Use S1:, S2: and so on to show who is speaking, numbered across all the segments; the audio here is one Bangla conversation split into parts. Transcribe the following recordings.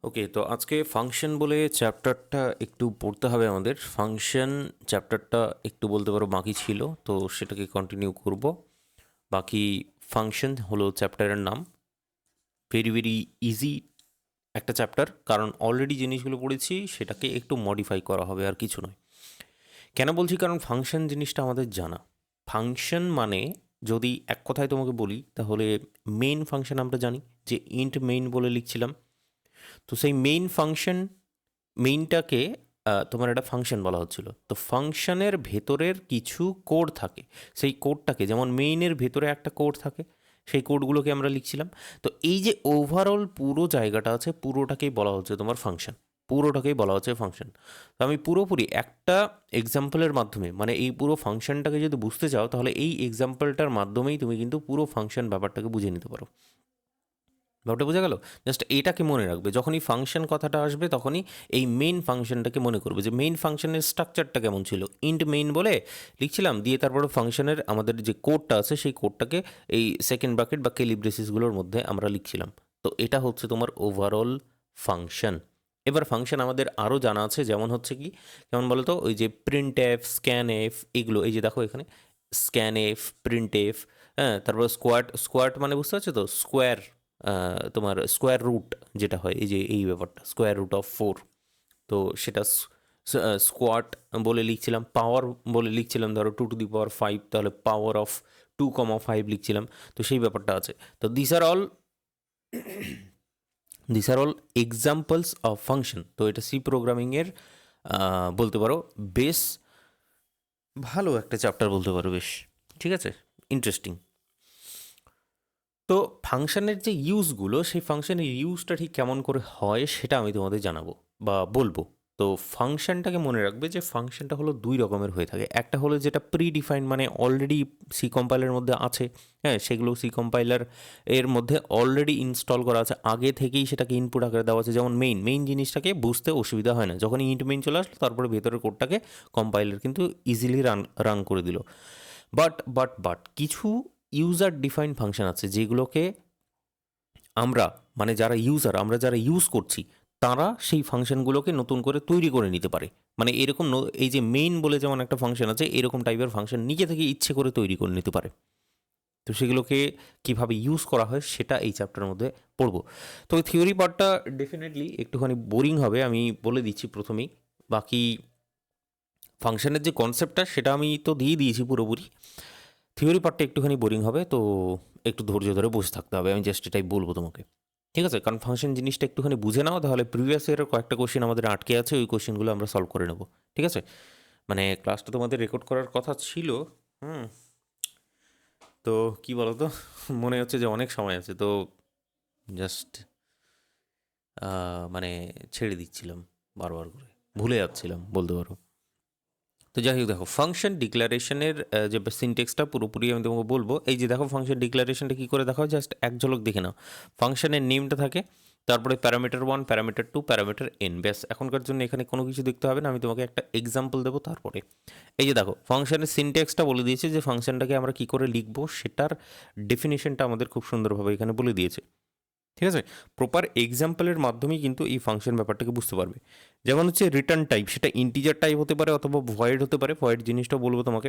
S1: ওকে, তো আজকে ফাংশন বলে চ্যাপ্টারটা একটু পড়তে হবে আমাদের। ফাংশন চ্যাপ্টারটা একটু বলতে পারো বাকি ছিল, তো সেটাকে কন্টিনিউ করব। বাকি ফাংশন হলো চ্যাপ্টারের নাম। ভেরি ভেরি ইজি একটা চ্যাপ্টার, কারণ অলরেডি জিনিসগুলো পড়েছি, সেটাকে একটু মডিফাই করা হবে, আর কিছু নয়। কেন বলছি? কারণ ফাংশন জিনিসটা আমাদের জানা। ফাংশন মানে, যদি এক কথায় তোমাকে বলি, তাহলে মেইন ফাংশন আমরা জানি যে ইন্ট মেইন বলে লিখছিলাম। তো সেই মেইন ফাংশন, মেইনটাকে তোমার একটা ফাংশন বলা হচ্ছিল। তো ফাংশনের ভেতরের কিছু কোড থাকে, সেই কোডটাকে, যেমন মেইনের ভেতরে একটা কোড থাকে, সেই কোডগুলোকে আমরা লিখছিলাম। তো এই যে ওভারঅল পুরো জায়গাটা আছে, পুরোটাকেই বলা হচ্ছে তোমার ফাংশন, পুরোটাকেই বলা হচ্ছে ফাংশন। তো আমি পুরোপুরি একটা এক্সাম্পলের মাধ্যমে, মানে এই পুরো ফাংশনটাকে যদি বুঝতে চাও, তাহলে এই এক্সাম্পলটার মাধ্যমেই তুমি কিন্তু পুরো ফাংশন ব্যাপারটাকে বুঝে নিতে পারো। ব্যাপারটা বোঝা গেল? জাস্ট এটাকে মনে রাখবে, যখনই ফাংশন কথাটা আসবে তখনই এই মেইন ফাংশনটাকে মনে করবে, যে মেইন ফাংশনের স্ট্রাকচারটা কেমন ছিল। ইন্ট মেইন বলে লিখছিলাম, দিয়ে তারপরে ফাংশনের আমাদের যে কোডটা আছে সেই কোডটাকে এই সেকেন্ড ব্র্যাকেট বা কেলি ব্রেসিসগুলোর মধ্যে আমরা লিখছিলাম। তো এটা হচ্ছে তোমার ওভারঅল ফাংশন। এবার ফাংশন আমাদের আরও জানা আছে, যেমন হচ্ছে কি, কেমন বলো তো, ওই যে প্রিন্ট এফ, স্ক্যান এফ, এগুলো, এই যে দেখো এখানে স্ক্যান এফ, প্রিন্ট এফ, হ্যাঁ, তারপর স্কোয়াড, স্কোয়াড মানে বুঝতে পারছো তো, স্কোয়ার, তোমার স্কোয়ার রুট যেটা হয়, এই যে এই ব্যাপারটা, স্কোয়ার রুট অফ 4। তো সেটা স্কোয়াট বলে লিখছিলাম, পাওয়ার বলে লিখছিলাম, ধরো 2^5, তাহলে পাওয়ার অফ 2,5 লিখছিলাম। তো সেই ব্যাপারটা আছে। তো this are all examples of function. তো এটা সি প্রোগ্রামিংয়ের বলতে পারো বেশ ভালো একটা চ্যাপ্টার বলতে পারো, বেশ ঠিক আছে, ইন্টারেস্টিং। তো ফাংশনের যে ইউজগুলো, সেই ফাংশনের ইউজটা ঠিক কেমন করে হয় সেটা আমি তোমাদের জানাবো বা বলবো। তো ফাংশনটাকে মনে রাখবে যে ফাংশনটা হলো দুই রকমের হয়ে থাকে। একটা হলো যেটা প্রি ডিফাইন্ড, মানে অলরেডি সি কম্পাইলারের মধ্যে আছে, হ্যাঁ, সেগুলো সি কম্পাইলার এর মধ্যে অলরেডি ইনস্টল করা আছে, আগে থেকেই সেটাকে ইনপুট আকারে দেওয়া আছে। যেমন মেইন জিনিসটাকে বুঝতে অসুবিধা হয় না, যখন ইন্ট মেইন চলে আসলো তারপরে ভেতরের কোডটাকে কম্পাইলার কিন্তু ইজিলি রান করে দিল। বাট কিছু ইউজার ডিফাইন ফাংশন আছে, যেগুলোকে আমরা, মানে যারা ইউজার, আমরা যারা ইউজ করছি, তারা সেই ফাংশনগুলোকে নতুন করে তৈরি করে নিতে পারে। মানে এরকম এই যে মেইন বলে যেমন একটা ফাংশন আছে, এরকম টাইপের ফাংশন নিজে থেকে ইচ্ছে করে তৈরি করে নিতে পারে। তো সেগুলোকে কিভাবে ইউজ করা হয় সেটা এই চ্যাপ্টারের মধ্যে পড়বো। তো থিওরি পার্টটা ডেফিনেটলি একটুখানি বোরিং হবে, আমি বলে দিচ্ছি প্রথমেই। বাকি ফাংশনের যে কনসেপ্টটা সেটা আমি তো দিয়ে দিয়েছি পুরোপুরি। থিওরি পার্টটা একটুখানি বোরিং হবে, তো একটু ধৈর্য ধরে বসে থাকতে হবে, আমি জাস্ট এটাই বলবো তোমাকে। ঠিক আছে? কারণ ফাংশন জিনিসটা একটুখানি বুঝে নাও, তাহলে প্রিভিয়াস ইয়ারের কয়েকটা কোশ্চেন আমাদের আটকে আছে, ওই কোশ্চেনগুলো আমরা সলভ করে নেব। ঠিক আছে? মানে ক্লাসটা তোমাদের রেকর্ড করার কথা ছিল। হুম। তো কি বলো তো, মনে হচ্ছে যে অনেক সময় আছে, তো জাস্ট মানে ছেড়ে দিচ্ছিলাম বারবার করে, ভুলে যাচ্ছিলাম বলতে পারো। তো যাই হোক, দেখো ফাংশন ডিক্লারেশনের যে সিনটেক্সটা পুরোপুরি আমি তোমাকে বলবো। এই যে দেখো ফাংশন ডিক্লারেশনটা কী করে দেখাও, জাস্ট এক ঝলক দেখে নাও। ফাংশনের নেমটা থাকে, তারপরে প্যারামিটার 1, প্যারামিটার 2, প্যারামিটার n, ব্যাস। এখনকার জন্য এখানে কোনো কিছু দেখতে হবে না, আমি তোমাকে একটা এক্সাম্পল দেবো তারপরে। এই যে দেখো ফাংশনের সিনটেক্সটা বলে দিয়েছে, যে ফাংশনটাকে আমরা কী করে লিখবো সেটার ডেফিনেশনটা আমাদের খুব সুন্দরভাবে এখানে বলে দিয়েছে। ঠিক আছে? প্রপার এক্সাম্পলের মাধ্যমেই কিন্তু এই ফাংশন ব্যাপারটাকে বুঝতে পারবে। যেমন হচ্ছে রিটার্ন টাইপ, সেটা ইন্টিজার টাইপ হতে পারে অথবা ভয়েড হতে পারে, ভয়েড জিনিসটা বলবো তোমাকে।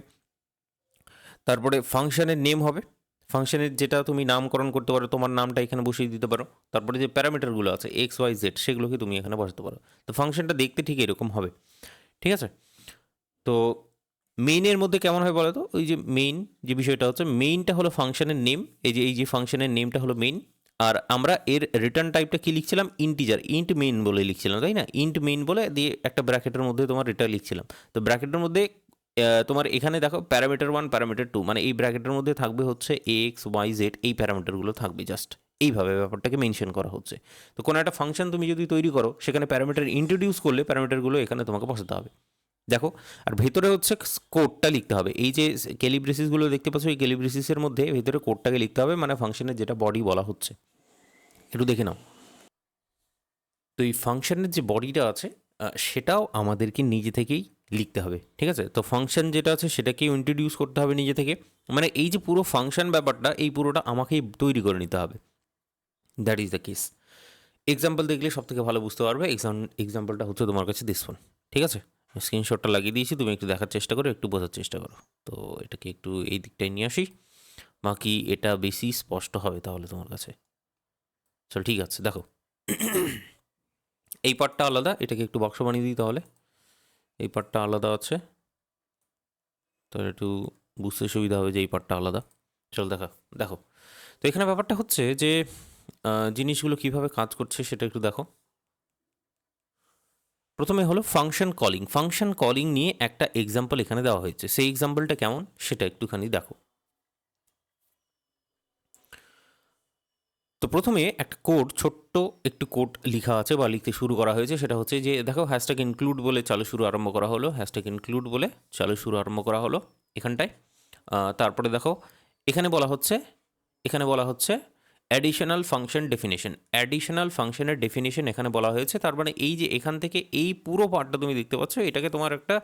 S1: তারপরে ফাংশনের নেম হবে, ফাংশনের যেটা তুমি নামকরণ করতে পারো, তোমার নামটা এখানে বসিয়ে দিতে পারো। তারপরে যে প্যারামিটারগুলো আছে XYZ, সেগুলোকে তুমি এখানে বসাতে পারো। তো ফাংশনটা দেখতে ঠিক এরকম হবে। ঠিক আছে? তো মেইনের মধ্যে কেমন হয় বলো তো, ওই যে মেইন যে বিষয়টা হচ্ছে, মেইনটা হলো ফাংশনের নেম, এই যে ফাংশনের নেমটা হলো মেইন। আর আমরা এর রিটার্ন টাইপটা কি লিখছিলাম, ইন্টিজার, ইন্ট মেইন বলে লিখছিলাম, তাই না? ইন্ট মেইন বলে দিয়ে একটা ব্র্যাকেটের মধ্যে তোমার রিটার্ন লিখছিলাম। তো ব্র্যাকেটের মধ্যে তোমার এখানে দেখো প্যারামিটার 1, প্যারামিটার 2, মানে এই ব্র্যাকেটের মধ্যে থাকবে হচ্ছে XYZ, এই প্যারামিটারগুলো থাকবে। জাস্ট এইভাবে ব্যাপারটাকে মেনশন করা হচ্ছে। তো কোনো একটা ফাংশন তুমি যদি তৈরি করো, সেখানে প্যারামিটার ইন্ট্রোডিউস করলে প্যারামিটারগুলো এখানে তোমাকে বসাতে হবে। দেখো, আর ভেতরে হচ্ছে কোডটা লিখতে হবে। এই যে ক্যালিব্রেসিসগুলো দেখতে পাচ্ছ, এই ক্যালিব্রেসিসের মধ্যে ভেতরে কোডটাকে লিখতে হবে, মানে ফাংশনের যেটা বডি বলা হচ্ছে। একটু দেখে নাও। তো এই ফাংশনের যে বডিটা আছে, সেটাও আমাদেরকে নিজে থেকেই লিখতে হবে। ঠিক আছে? তো ফাংশন যেটা আছে সেটাকেও ইন্ট্রোডিউস করতে হবে নিজে থেকে। মানে এই যে পুরো ফাংশন ব্যাপারটা, এই পুরোটা আমাকেই তৈরি করে নিতে হবে। That is the case. Example দেখলে সব থেকে ভালো বুঝতে পারবে। এক্সাম্পলটা হচ্ছে তোমার কাছে দিস ফোন, ঠিক আছে? স্ক্রিনশটটা লাগিয়ে দিয়েছি, তুমি একটু দেখার চেষ্টা করো, একটু বোঝার চেষ্টা করো। তো এটাকে একটু এই দিকটায় নিয়ে আসি, বাকি এটা বেশি স্পষ্ট হবে তাহলে তোমার কাছে। চল ঠিক আছে, দেখো এই পার্টটা আলাদা, এটাকে একটু বাক্স বানিয়ে দিই তাহলে। এই পার্টটা আলাদা আছে, তাহলে একটু বুঝতে সুবিধা হবে যে এই পার্টটা আলাদা। চল দেখো। তো এখানে ব্যাপারটা হচ্ছে যে জিনিসগুলো কিভাবে কাজ করছে সেটা একটু দেখো। প্রথমে হলো ফাংশন কলিং। ফাংশন কলিং নিয়ে একটা এক্সাম্পল এখানে দেওয়া হয়েছে, সেই এক্সাম্পলটা কেমন সেটা একটুখানি দেখো। তো প্রথমে একটা কোড, ছোট্ট একটু কোড লেখা আছে বা লিখতে শুরু করা হয়েছে। সেটা হচ্ছে যে দেখো, হ্যাশট্যাগ ইনক্লুড বলে চালু শুরু আরম্ভ করা হলো, হ্যাশট্যাগ ইনক্লুড বলে চালু শুরু আরম্ভ করা হলো এখানটায়। তারপরে দেখো এখানে বলা হচ্ছে অ্যাডিশনাল ফাংশন ডেফিনেশন। অ্যাডিশনাল ফাংশনের ডেফিনেশন এখানে বলা হয়েছে। তার মানে এই যে এখান থেকে এই পুরো পার্টটা তুমি দেখতে পাচ্ছ, এটাকে তোমার একটা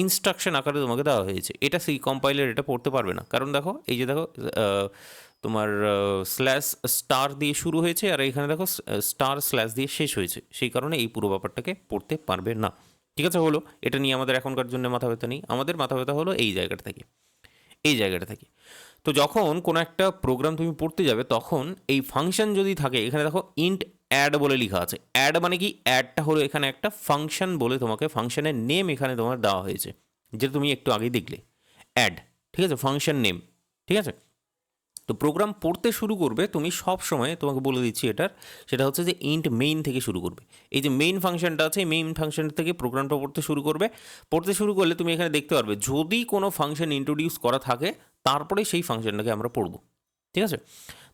S1: ইনস্ট্রাকশন আকারে তোমাকে দেওয়া হয়েছে। এটা সি কম্পাইলার এটা পড়তে পারবে না, কারণ দেখো এই যে দেখো তোমার স্ল্যাশ স্টার দিয়ে শুরু হয়েছে, আর এখানে দেখো স্টার স্ল্যাশ দিয়ে শেষ হয়েছে, সেই কারণে এই পুরো ব্যাপারটাকে পড়তে পারবে না। ঠিক আছে, হলো এটা নিয়ে আমাদের এখনকার জন্য মাথা ব্যথা নেই। আমাদের মাথা ব্যথা হলো এই জায়গাটা থেকে। তো যখন কোনো একটা প্রোগ্রাম তুমি পড়তে যাবে, তখন এই ফাংশন যদি থাকে, এখানে দেখো ইন্ট অ্যাড বলে লেখা আছে। অ্যাড মানে কি? অ্যাডটা হলো এখানে একটা ফাংশন বলে তোমাকে ফাংশনের নেম এখানে তোমার দেওয়া হয়েছে, যেটা তুমি একটু আগেই দেখলে, অ্যাড। ঠিক আছে, ফাংশন নেম। ঠিক আছে, তো প্রোগ্রাম পড়তে শুরু করবে তুমি সব সময়, তোমাকে বলে দিচ্ছি এটার, সেটা হচ্ছে যে ইন্ট মেইন থেকে শুরু করবে। এই যে মেইন ফাংশনটা আছে, এই মেইন ফাংশন থেকে প্রোগ্রামটা পড়তে শুরু করলে তুমি এখানে দেখতে পারবে যদি কোনো ফাংশন ইন্ট্রোডিউস করা থাকে, তারপরে সেই ফাংশনটাকে আমরা পড়বো। ঠিক আছে,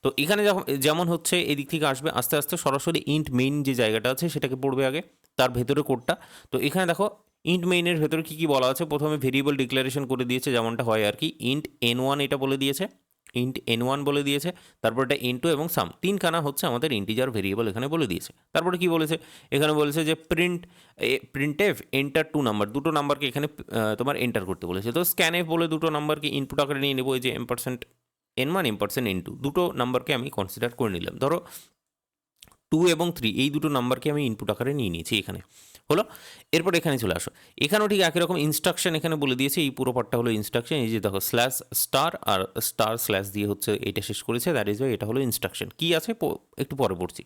S1: তো এখানে যেমন হচ্ছে এদিক থেকে আসবে আস্তে আস্তে সরাসরি ইন্ট মেইন যে জায়গাটা আছে সেটাকে পড়বে আগে, তার ভেতরে কোডটা। তো এখানে দেখো ইন্ট মেইনের ভেতরে কী কী বলা আছে। প্রথমে ভেরিয়েবল ডিক্লারেশন করে দিয়েছে, যেমনটা হয় আর কি। ইন্ট n1 এটা বলে দিয়েছে, ইন্ট n1 বলে দিয়েছে। তারপর এটা n2 এবং সাম, তিনখানা হচ্ছে আমাদের ইন্টিজার ভেরিয়েবল এখানে বলে দিয়েছে। তারপরে কি বলেছে, এখানে বলেছে যে প্রিন্টএফ এন্টার 2 নাম্বার, দুটো নাম্বারকে এখানে তোমার এন্টার করতে বলেছে। তো স্ক্যানএফ বলে দুটো নাম্বারকে ইনপুট আকারে নিয়ে নেবো, এই যে %n1 %n2 দুটো নাম্বারকে আমি কনসিডার করে নিলাম। ধরো 2 এবং 3 এই দুটো নাম্বারকে আমি ইনপুট আকারে নিয়ে নিয়েছি এখানে, হলো। এরপর এখানে চলে আসো, এখানেও ঠিক একই রকম ইনস্ট্রাকশন এখানে বলে দিয়েছে। এই পুরো পার্টটা হলো ইনস্ট্রাকশন। এই যে দেখো স্ল্যাশ স্টার আর স্টার স্ল্যাশ দিয়ে হচ্ছে এটা শেষ করেছে, দ্যাট ইজ ওয়াই এটা হলো ইনস্ট্রাকশন। কী আছে একটু পরে পড়ছি।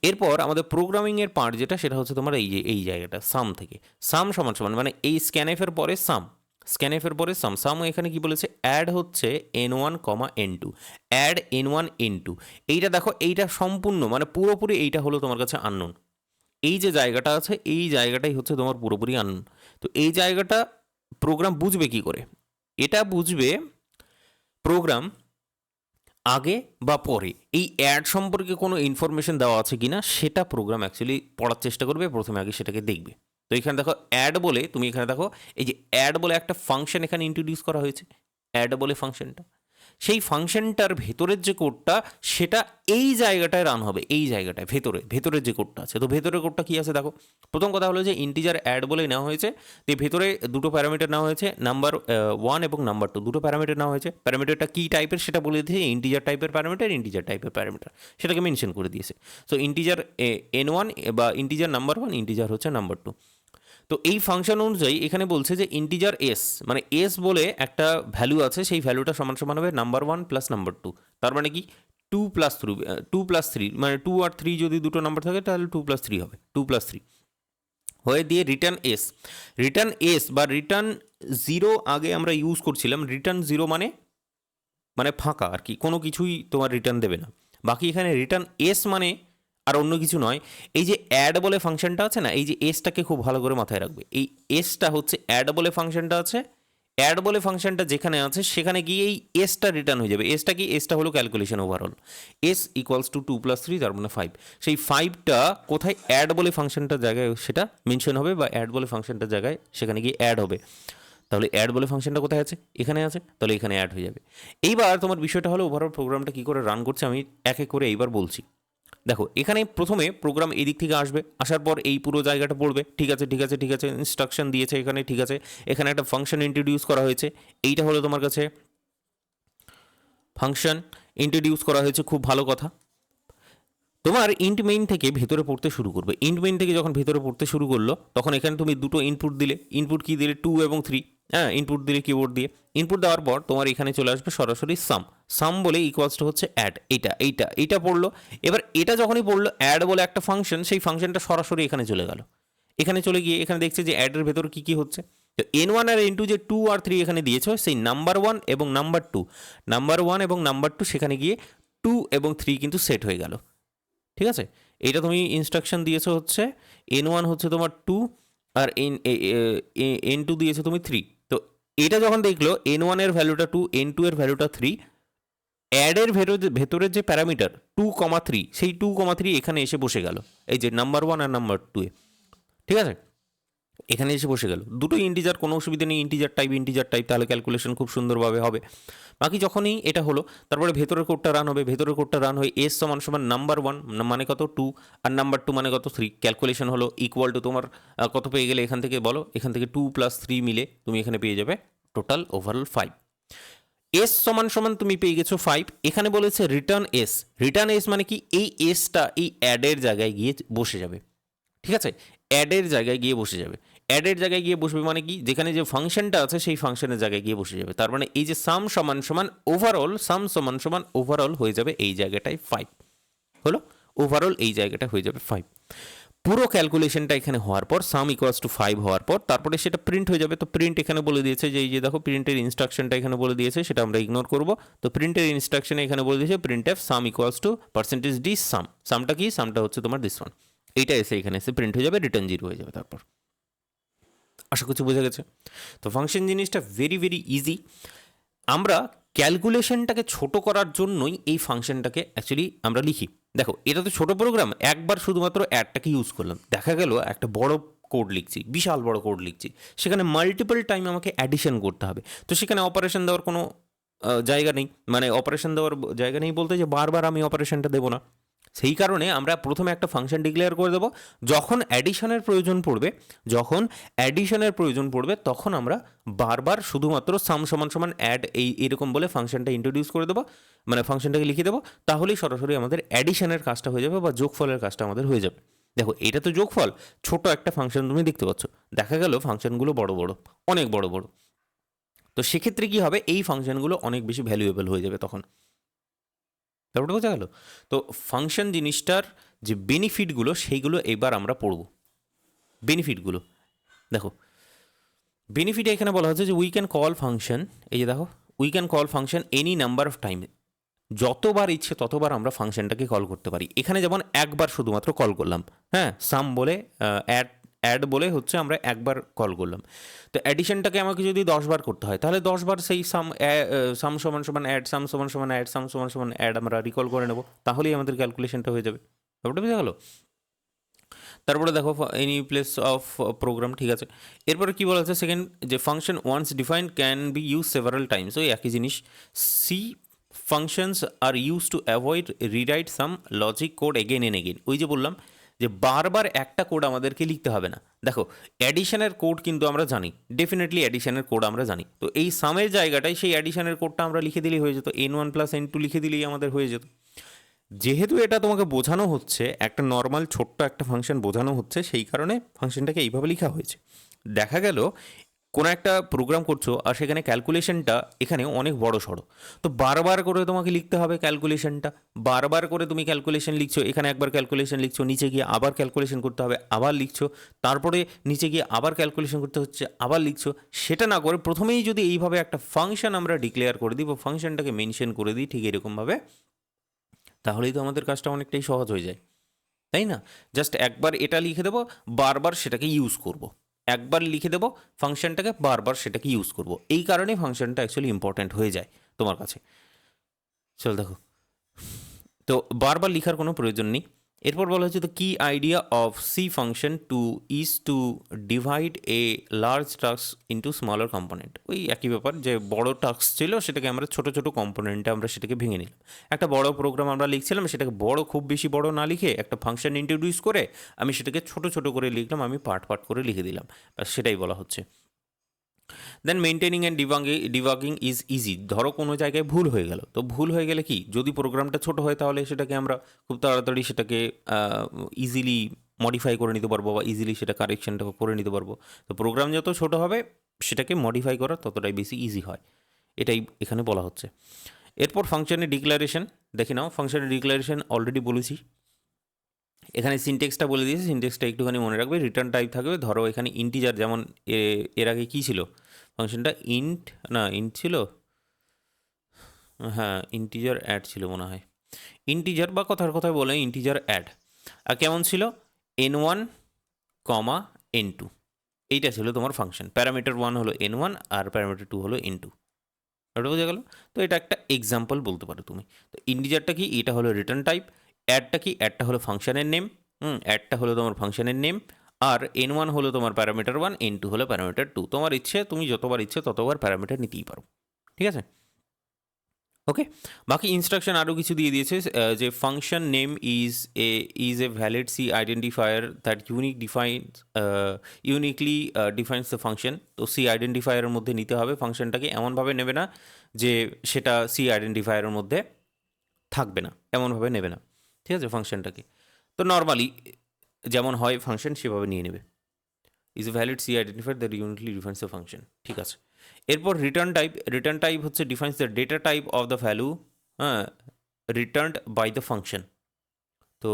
S1: এরপর আমাদের প্রোগ্রামিংয়ের পার্ট যেটা, সেটা হচ্ছে তোমার এই জায়গাটা সাম থেকে। সাম সমান সমান মানে এই স্ক্যানএফের পরে সাম, সাম এখানে কি বলেছে, অ্যাড হচ্ছে n1, n2, add n1 n2। এইটা দেখো, এইটা সম্পূর্ণ মানে পুরোপুরি এইটা হলো তোমার কাছে আননোন। এই যে জায়গাটা আছে, এই জায়গাটাই হচ্ছে তোমার পুরোপুরি আননোন। তো এই জায়গাটা প্রোগ্রাম বুঝবে কি করে? এটা বুঝবে প্রোগ্রাম আগে বা পরে এই অ্যাড সম্পর্কে কোনো ইনফরমেশন দেওয়া আছে কিনা, সেটা প্রোগ্রাম অ্যাকচুয়ালি পড়ার চেষ্টা করবে। প্রথমে আগে সেটাকে দেখবে। তো এখানে দেখো অ্যাড বলে, তুমি এখানে দেখো এই যে অ্যাড বলে একটা ফাংশন এখানে ইন্ট্রোডিউস করা হয়েছে, অ্যাড বলে ফাংশনটা। সেই ফাংশনটার ভেতরের যে কোডটা, সেটা এই জায়গাটায় রান হবে, এই জায়গাটায় ভেতরের যে কোডটা আছে। তো ভেতরের কোডটা কী আছে দেখো। প্রথম কথা হলো যে ইন্টিজার অ্যাড বলে নেওয়া হয়েছে। তো ভেতরে দুটো প্যারামিটার নেওয়া হয়েছে, নাম্বার 1 এবং নাম্বার 2 দুটো প্যারামিটার নেওয়া হয়েছে। প্যারামিটারটা কী টাইপের সেটা বলে দিয়েছে, ইন্টিজার টাইপের প্যারামিটার সেটাকে মেনশন করে দিয়েছে। সো ইন্টিজার n1 বা ইন্টিজার নাম্বার 1, ইন্টিজার হচ্ছে নাম্বার 2। তো এই ফাংশন অনুযায়ী এখানে বলছে যে ইন্টিজার এস, মানে এস বলে একটা ভ্যালু আছে, সেই ভ্যালুটা সমান সমান হবে নাম্বার 1 প্লাস নাম্বার 2। তার মানে কি 2+3, মানে 2 আর 3 যদি দুটো নাম্বার থাকে তাহলে 2+3 হবে, 2+3 হয়ে দিয়ে রিটার্ন এস বা রিটার্ন 0 আগে আমরা ইউজ করছিলাম। রিটার্ন 0 মানে ফাঁকা আর কি, কোনো কিছুই তোমার রিটার্ন দেবে না। বাকি এখানে রিটার্ন এস মানে আর অন্য কিছু নয়, এই যে অ্যাড বলে ফাংশনটা আছে না, এই যে এসটাকে খুব ভালো করে মাথায় রাখবে। এই এসটা হচ্ছে অ্যাড বলে ফাংশনটা আছে, অ্যাড বলে ফাংশনটা যেখানে আছে সেখানে গিয়ে এই এসটা রিটার্ন হয়ে যাবে। এসটা কি? এসটা হলো calculation overall. S equals to 2+3, তার মানে 5। সেই 5টা কোথায় অ্যাড বলে ফাংশনটার জায়গায় সেটা মেনশন হবে, বা অ্যাড বলে ফাংশনটার জায়গায় সেখানে গিয়ে অ্যাড হবে। তাহলে অ্যাড বলে ফাংশনটা কোথায় আছে? এখানে আছে, তাহলে এখানে অ্যাড হয়ে যাবে। এইবার তোমার বিষয়টা হলো ওভারঅল প্রোগ্রামটা কী করে রান করছে, আমি এক এক করে এইবার বলছি। দেখো এখানে প্রথমে প্রোগ্রাম এদিক থেকে আসবে, আসার পর এই পুরো জায়গাটা পড়বে। ঠিক আছে, ইনস্ট্রাকশন দিয়েছে এখানে, ঠিক আছে। এখানে একটা ফাংশন ইন্ট্রোডিউস করা হয়েছে, এইটা হলো তোমার কাছে ফাংশন ইন্ট্রোডিউস করা হয়েছে, খুব ভালো কথা। তোমার ইন্ট মেইন থেকে ভেতরে পড়তে শুরু করবে। ইন্ট মেইন থেকে যখন ভেতরে পড়তে শুরু করলো তখন এখানে তুমি দুটো ইনপুট দিলে। ইনপুট কি দিলে? 2 এবং 3। হ্যাঁ, ইনপুট দিলে কিবোর্ড দিয়ে। ইনপুট দেওয়ার পর তোমার এখানে চলে আসবে সরাসরি সাম। সাম বলে ইকুয়ালস টু হচ্ছে অ্যাড। এইটা পড়লো। এবার এটা যখনই পড়লো, অ্যাড বলে একটা ফাংশন, সেই ফাংশনটা সরাসরি এখানে চলে গেল। এখানে চলে গিয়ে এখানে দেখছে যে অ্যাডের ভেতর কী কী হচ্ছে। তো N1 আর N2 যে 2 আর 3 এখানে দিয়েছ, সেই নাম্বার 1 এবং নাম্বার 2, নাম্বার 1 এবং নাম্বার 2 সেখানে গিয়ে 2 এবং 3 কিন্তু সেট হয়ে গেল। ঠিক আছে, এইটা তুমি ইনস্ট্রাকশন দিয়েছো হচ্ছে N1 হচ্ছে তোমার 2 আর N2 দিয়েছো তুমি 3। তো এটা যখন দেখলো N1 এর ভ্যালুটা 2, N2 এর ভ্যালুটা 3, অ্যাডের ভেতরের যে প্যারামিটার 2,3, সেই 2,3 এখানে এসে বসে গেল এই যে নাম্বার 1 আর নাম্বার 2 এ। ঠিক আছে, এখানে এসে বসে গেল। দুটোই ইন্টিজার, কোনো অসুবিধা নেই। ইন্টিজার টাইপ, তাহলে ক্যালকুলেশন খুব সুন্দরভাবে হবে। বাকি যখনই এটা হলো, তারপরে ভেতরের কোডটা রান হবে। ভেতরের কোডটা রান হয়ে এস সমান সমান নাম্বার 1 মানে কত 2, আর নাম্বার 2 মানে কত 3। ক্যালকুলেশন হলো ইকুয়াল টু তোমার কত পেয়ে গেলে এখান থেকে বলো। এখান থেকে 2 + 3 মিলে তুমি এখানে পেয়ে যাবে টোটাল ওভারঅল 5। এস সমান সমান তুমি পেয়ে গেছো 5। এখানে বলেছে রিটার্ন এস। রিটার্ন এস মানে কি? এই এসটা এই অ্যাডের জায়গায় গিয়ে বসে যাবে। ঠিক আছে, অ্যাডের জায়গায় গিয়ে বসে যাবে। অ্যাডের জায়গায় গিয়ে বসবে মানে কি? যেখানে যে ফাংশনটা আছে সেই ফাংশনের জায়গায় গিয়ে বসে যাবে। তার মানে এই যে সাম সমান সমান ওভারঅল হয়ে যাবে এই জায়গাটায় 5 হলো। ওভারঅল এই জায়গাটা হয়ে যাবে 5। পুরো ক্যালকুলেশনটা এখানে হওয়ার পর সাম ইকুয়ালস টু 5 হওয়ার পর তারপরে সেটা প্রিন্ট হয়ে যাবে। তো প্রিন্ট এখানে বলে দিয়েছে যে এই যে দেখো প্রিন্টের ইনস্ট্রাকশনটা এখানে বলে দিয়েছে, সেটা আমরা ইগনোর করব। তো প্রিন্টের ইনস্ট্রাকশনে এখানে বলে দিয়েছে print F some equals to %d সাম। সামটা কি? সামটা হচ্ছে তোমার দিস ওয়ান। এইটা এসে এখানে এসে প্রিন্ট হয়ে যাবে, রিটার্ন 0 হয়ে যাবে। তারপর আশা করছি বোঝা গেছে। তো ফাংশন জিনিসটা ভেরি ভেরি ইজি। আমরা ক্যালকুলেশনটাকে ছোট করার জন্যই এই ফাংশনটাকে অ্যাকচুয়ালি আমরা লিখি। দেখো এটা তো ছোট প্রোগ্রাম, একবার শুধুমাত্র অ্যাডটাকে ইউজ করলাম, দেখা গেল একটা বড় কোড লিখছি, বিশাল বড় কোড লিখছি, সেখানে মাল্টিপল টাইম আমাকে অ্যাডিশন করতে হবে। তো সেখানে অপারেশন দেওয়ার কোনো জায়গা নেই, মানে অপারেশন দেওয়ার জায়গা নেই বলতে যে বারবার আমি অপারেশনটা দেবো না। সেই কারণে আমরা প্রথমে একটা ফাংশন ডিক্লেয়ার করে দেবো। যখন অ্যাডিশনের প্রয়োজন পড়বে তখন আমরা বারবার শুধুমাত্র সাম সমান সমান অ্যাড এরকম বলে ফাংশনটা ইন্ট্রোডিউস করে দেবো, মানে ফাংশনটাকে লিখে দেবো। তাহলেই সরাসরি আমাদের অ্যাডিশনের কাজটা হয়ে যাবে বা যোগফলের কাজটা আমাদের হয়ে যাবে। দেখো এটা তো যোগফল, ছোট একটা ফাংশন তুমি দেখতে পাচ্ছ, দেখা গেল ফাংশনগুলো অনেক বড়। তো সেক্ষেত্রে কি হবে? এই ফাংশনগুলো অনেক বেশি ভ্যালুয়েবল হয়ে যাবে তখন। ব্যাপারটা বোঝা গেল? তো ফাংশন জিনিসটার যে বেনিফিটগুলো সেইগুলো এবার আমরা পড়ব। বেনিফিটগুলো দেখো, বেনিফিট এখানে বলা হচ্ছে যে উই ক্যান কল ফাংশন, এই যে দেখো we can call function any number of time. যতবার ইচ্ছে ততবার আমরা ফাংশনটাকে কল করতে পারি। এখানে যেমন একবার শুধুমাত্র কল করলাম, হ্যাঁ, সাম বলে অ্যাড বলে হচ্ছে আমরা একবার কল করলাম। তো অ্যাডিশনটাকে আমাকে যদি 10 বার করতে হয়, তাহলে 10 বার সেই সাম সমান সমান অ্যাড, সাম সমান সমান অ্যাড, সাম সমান সমান অ্যাড আমরা রিকল করে নেব, তাহলেই আমাদের ক্যালকুলেশনটা হয়ে যাবে। ব্যাপারটা বুঝা গেল? তারপরে দেখো এনি প্লেস অফ প্রোগ্রাম, ঠিক আছে। এরপরে কী বলা হচ্ছে সেকেন্ড, যে function once defined can be use several times. ওই একই জিনিস। C functions are use to avoid rewrite some logic code again and again. ওই যে বললাম যে বারবার একটা কোড আমাদেরকে লিখতে হবে না। দেখো অ্যাডিশনের কোড কিন্তু আমরা জানি, ডেফিনেটলি অ্যাডিশনের কোড আমরা জানি। তো এই সামের জায়গাটায় সেই অ্যাডিশনের কোডটা আমরা লিখে দিলেই হয়ে যেত, N1 + N2 লিখে দিলেই আমাদের হয়ে যেত। যেহেতু এটা তোমাকে বোঝানো হচ্ছে, একটা নর্মাল ছোট্ট একটা ফাংশন বোঝানো হচ্ছে, সেই কারণে ফাংশনটাকে এইভাবে লেখা হয়েছে। দেখা গেল কোনো একটা প্রোগ্রাম করছো আর সেখানে ক্যালকুলেশনটা এখানে অনেক বড় সড়ো, তো বারবার করে তোমাকে লিখতে হবে ক্যালকুলেশনটা। বারবার করে তুমি ক্যালকুলেশন লিখছো, এখানে একবার ক্যালকুলেশন লিখছো, নিচে গিয়ে আবার ক্যালকুলেশন করতে হবে, আবার লিখছো, তারপরে নিচে গিয়ে আবার ক্যালকুলেশন করতে হচ্ছে, আবার লিখছো। সেটা না করে প্রথমেই যদি এইভাবে একটা ফাংশন আমরা ডিক্লেয়ার করে দিই বা ফাংশনটাকে মেনশন করে দিই ঠিক এরকমভাবে, তাহলেই তো আমাদের কাজটা অনেকটাই সহজ হয়ে যায়, তাই না? জাস্ট একবার এটা লিখে দেবো, বারবার সেটাকে ইউজ করব। একবার লিখে দেবো ফাংশনটাকে, বারবার সেটাকে ইউজ করব। এই কারণেই ফাংশনটা অ্যাকচুয়ালি ইম্পর্ট্যান্ট হয়ে যায় তোমার কাছে। চল দেখো, তো বারবার লেখার কোনো প্রয়োজন নেই। এরপর বলা হচ্ছে, the key idea of C function to divide a large task into smaller component. ওই একই ব্যাপার, যে বড় টাস্ক ছিল সেটাকে আমরা ছোট ছোট কম্পোনেন্টে আমরা সেটাকে ভেঙে নিলাম। একটা বড় প্রোগ্রাম আমরা লিখছিলাম, সেটাকে খুব বেশি বড় না লিখে একটা ফাংশন ইন্ট্রোডিউস করে আমি সেটাকে ছোট ছোট করে লিখলাম, আমি পার্ট করে লিখে দিলাম, সেটাই বলা হচ্ছে। Then maintaining and debugging is easy. ধরো কোনো জায়গায় ভুল হয়ে গেল, তো ভুল হয়ে গেলে কি, যদি প্রোগ্রামটা ছোট হয় তাহলে সেটাকে আমরা খুব তাড়াতাড়ি সেটাকে ইজিলি মডিফাই করে নিতে পারবো বা ইজিলি সেটা কারেকশনটা করে নিতে পারবো। তো প্রোগ্রাম যত ছোট হবে সেটাকে মডিফাই করা ততটাই বেশি ইজি হয়, এটাই এখানে বলা হচ্ছে। এরপর ফাংশনের ডিক্লারেশন দেখে নাও। ফাংশনের ডিক্লারেশন অলরেডি বলেছি, এখানে সিনটেক্সটা বলে দিয়েছি, সিনটেক্সটা একটুখানি মনে রাখবে। রিটার্ন টাইপ থাকবে, ধরো এখানে ইন্টিজার, যেমন এর আগে কী ছিল ফাংশনটা, ইন্ট ছিল, হ্যাঁ ইন্টিজার অ্যাড ছিল মনে হয়, ইন্টিজার বা কথার কথায় বলে ইন্টিজার অ্যাড। আর কেমন ছিল, n1, n2, এইটা ছিল তোমার ফাংশন। প্যারামিটার 1 হলো n1 আর প্যারামিটার 2 হলো n2, ওটা বোঝা গেল। তো এটা একটা এক্সাম্পল বলতে পারো তুমি। তো ইন্টিজারটা কি, এটা হলো রিটার্ন টাইপ। অ্যাডটা কি, অ্যাডটা হলো ফাংশনের নেম, অ্যাডটা হলো তোমার ফাংশনের নেম। আর n1 হলো তোমার প্যারামিটার 1, n2 হলো প্যারামিটার 2। তোমার ইচ্ছে তুমি যতবার ইচ্ছে ততবার প্যারামিটার নিতেই পারো, ঠিক আছে। ওকে, বাকি ইনস্ট্রাকশন আরও কিছু দিয়ে দিয়েছে, যে function name is a valid C identifier that uniquely defines the function. তো সি আইডেন্টিফায়ারের মধ্যে নিতে হবে ফাংশনটাকে, এমনভাবে নেবে না যে সেটা সি আইডেন্টিফায়ারের মধ্যে থাকবে না, এমনভাবে নেবে না, ঠিক আছে ফাংশনটাকে। তো নর্মালি যেমন হয় ফাংশন সেভাবে নিয়ে নেবে। Is a valid C identifier that uniquely defines the function, ঠিক আছে। এরপর রিটার্ন টাইপ হচ্ছে defines the data type of the value returned by the function. তো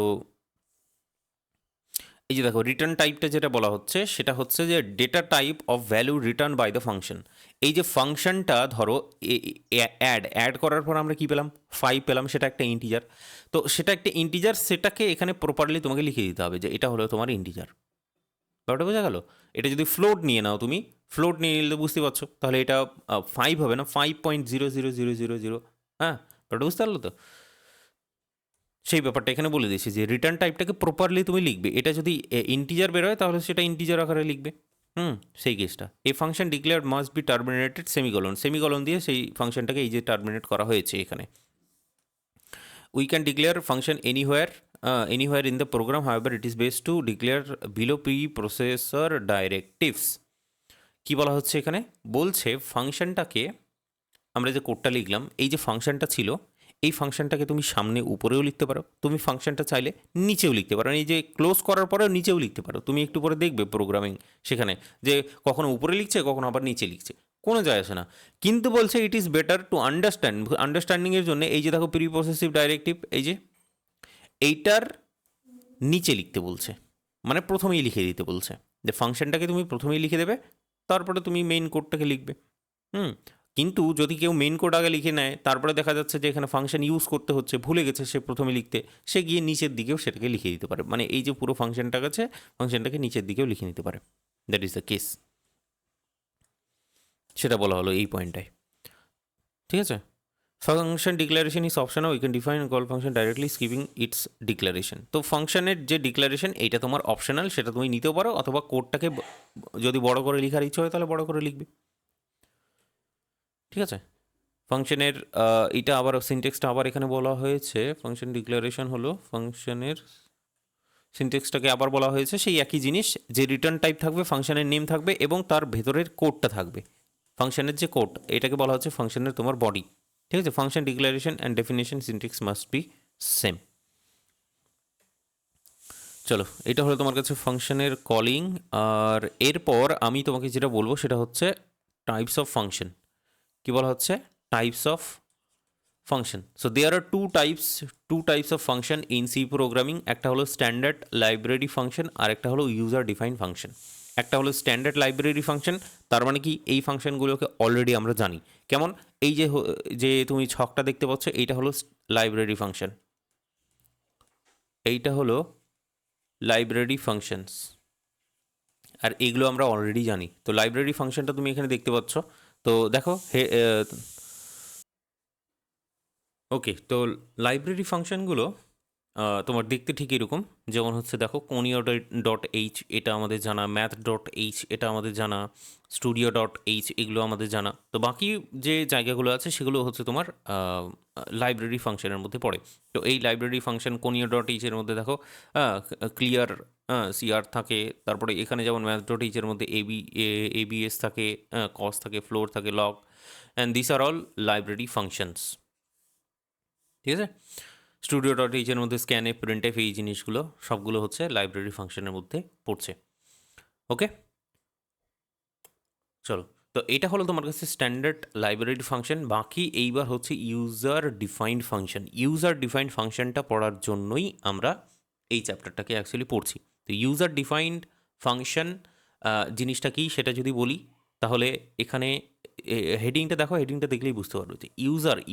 S1: এই যে দেখো রিটার্ন টাইপটা যেটা বলা হচ্ছে সেটা হচ্ছে যে data type of value return by the function. এই যে ফাংশনটা ধরো অ্যাড করার পর আমরা কি পেলাম, 5 পেলাম, সেটা একটা ইন্টিজার। তো সেটা একটা ইন্টিজার, সেটাকে এখানে প্রপারলি তোমাকে লিখে দিতে হবে যে এটা হলো তোমার ইন্টিজার। ব্যাপারটা বোঝা গেল। এটা যদি ফ্লোট নিয়ে নাও তুমি, ফ্লোট নিয়ে নিলে বুঝতে পারছো, তাহলে এটা 5 হবে না, 5.00000, হ্যাঁ ব্যাপারটা বুঝতে পারলো তো। সেই ব্যাপারটা এখানে বলে দিয়েছি যে রিটার্ন টাইপটাকে প্রপারলি তুমি লিখবে। এটা যদি ইন্টিজার বেরোয় তাহলে সেটা ইন্টিজার আকারে লিখবে, সেই কেসটা। এই function declare must be terminated semicolon দিয়ে সেই ফাংশনটাকে এই যে টার্মিনেট করা হয়েছে এখানে। We can declare function anywhere in the program, however it is best to declare below preprocessor directives। কি বলা হচ্ছে এখানে, বলছে ফাংশনটাকে আমরা যে কোডটা লিখলাম, এই যে ফাংশনটা ছিল, এই ফাংশনটাকে তুমি সামনে উপরেও লিখতে পারো, তুমি ফাংশনটা চাইলে নিচেও লিখতে পারো, এই যে ক্লোজ করার পরেও নিচেও লিখতে পারো। তুমি একটু পরে দেখবে প্রোগ্রামিং সেখানে যে কখনো উপরে লিখছে কখনো আবার নিচে লিখছে, কোনো যায় আসে না। কিন্তু বলছে ইট ইজ বেটার টু আন্ডারস্ট্যান্ডিংয়ের জন্য এই যে দেখো প্রি প্রসেসিভ ডাইরেক্টিভ, এই যে এইটার নিচে লিখতে বলছে, মানে প্রথমেই লিখে দিতে বলছে যে ফাংশনটাকে তুমি প্রথমেই লিখে দেবে, তারপরে তুমি মেইন কোডটাকে লিখবে। কিন্তু যদি কেউ মেইন কোড আগে লিখে নেয়, তারপরে দেখা যাচ্ছে যে এখানে ফাংশন ইউজ করতে হচ্ছে, ভুলে গেছে সে প্রথমে লিখতে, সে গিয়ে নিচের দিকেও সেটাকে লিখে দিতে পারে, মানে এই যে পুরো ফাংশনটা আছে ফাংশনটাকে নিচের দিকেও লিখে নিতে পারে। দ্যাট ইজ দ্য কেস, সেটা বলা হলো এই পয়েন্টটায়, ঠিক আছে। Function declaration is optional, we can define call function directly skipping it's declaration. তো ফাংশনের যে ডিক্লারেশন এইটা তোমার অপশনাল, সেটা তুমি নিতেও পারো, অথবা কোডটাকে যদি বড় করে লেখার ইচ্ছে হয় তাহলে বড় করে লিখবে, ঠিক আছে। ফাংশনের এটা আবার সিনটেক্সটা আবার এখানে বলা হয়েছে, ফাংশন ডিক্লারেশন হলো ফাংশনের সিনটেক্সটাকে আবার বলা হয়েছে সেই একই জিনিস, যে রিটার্ন টাইপ থাকবে, ফাংশনের নেম থাকবে এবং তার ভেতরের কোডটা থাকবে, ফাংশনের যে কোড, এটাকে বলা হচ্ছে ফাংশনের তোমার বডি, ঠিক আছে। Function declaration and definition syntax must be same. চলো, এটা হলো তোমার কাছে ফাংশনের কলিং। আর এরপর আমি তোমাকে যেটা বলবো সেটা হচ্ছে টাইপস অফ ফাংশন। কি বলা হচ্ছে, types of function. So there are two types of function in C programming. একটা হলো স্ট্যান্ডার্ড লাইব্রেরি ফাংশন আর একটা হলো ইউজার ডিফাইন ফাংশন। একটা হলো স্ট্যান্ডার্ড লাইব্রেরি ফাংশন, তার মানে কি এই ফাংশনগুলোকে অলরেডি আমরা জানি। কেমন, এই যে যে তুমি ছকটা দেখতে পাচ্ছ এইটা হলো লাইব্রেরি ফাংশন, এইটা হলো লাইব্রেরি ফাংশনস, আর এগুলো আমরা অলরেডি জানি। তো লাইব্রেরি ফাংশনটা তুমি এখানে দেখতে পাচ্ছ। তো দেখো ওকে, তো লাইব্রেরি ফাংশনগুলো তোমার দেখতে ঠিক এরকম, যেমন হচ্ছে দেখো conio.h এটা আমাদের জানা, math.h এটা আমাদের জানা, studio.h এগুলো আমাদের জানা। তো বাকি যে জায়গাগুলো আছে সেগুলো হচ্ছে তোমার লাইব্রেরি ফাংশনের মধ্যে পড়ে। তো এই লাইব্রেরি ফাংশন conio.h এর মধ্যে দেখো ক্লিয়ার সিআর থাকে, তারপরে এখানে যেমন ম্যাথ ডট এইচের মধ্যে এবিএস থাকে, কস থাকে, ফ্লোর থাকে, log, and this are all library functions. ঠিক আছে, স্টুডিও ডট এইচের মধ্যে স্ক্যানএফ, প্রিন্টএফ, এই জিনিসগুলো সবগুলো হচ্ছে লাইব্রেরি ফাংশনের মধ্যে পড়ছে। ওকে, চলো, তো এটা হলো তোমার কাছে স্ট্যান্ডার্ড লাইব্রেরি ফাংশন। বাকি এইবার হচ্ছে user defined function. User defined ফাংশনটা পড়ার জন্যই আমরা এই চ্যাপ্টারটাকে অ্যাকচুয়ালি পড়ছি। তো ইউজার ডিফাইন্ড ফাংশন জিনিসটা কি সেটা যদি বলি, তাহলে এখানে হেডিংটা দেখো, হেডিংটা দেখলেই বুঝতে পারবে যে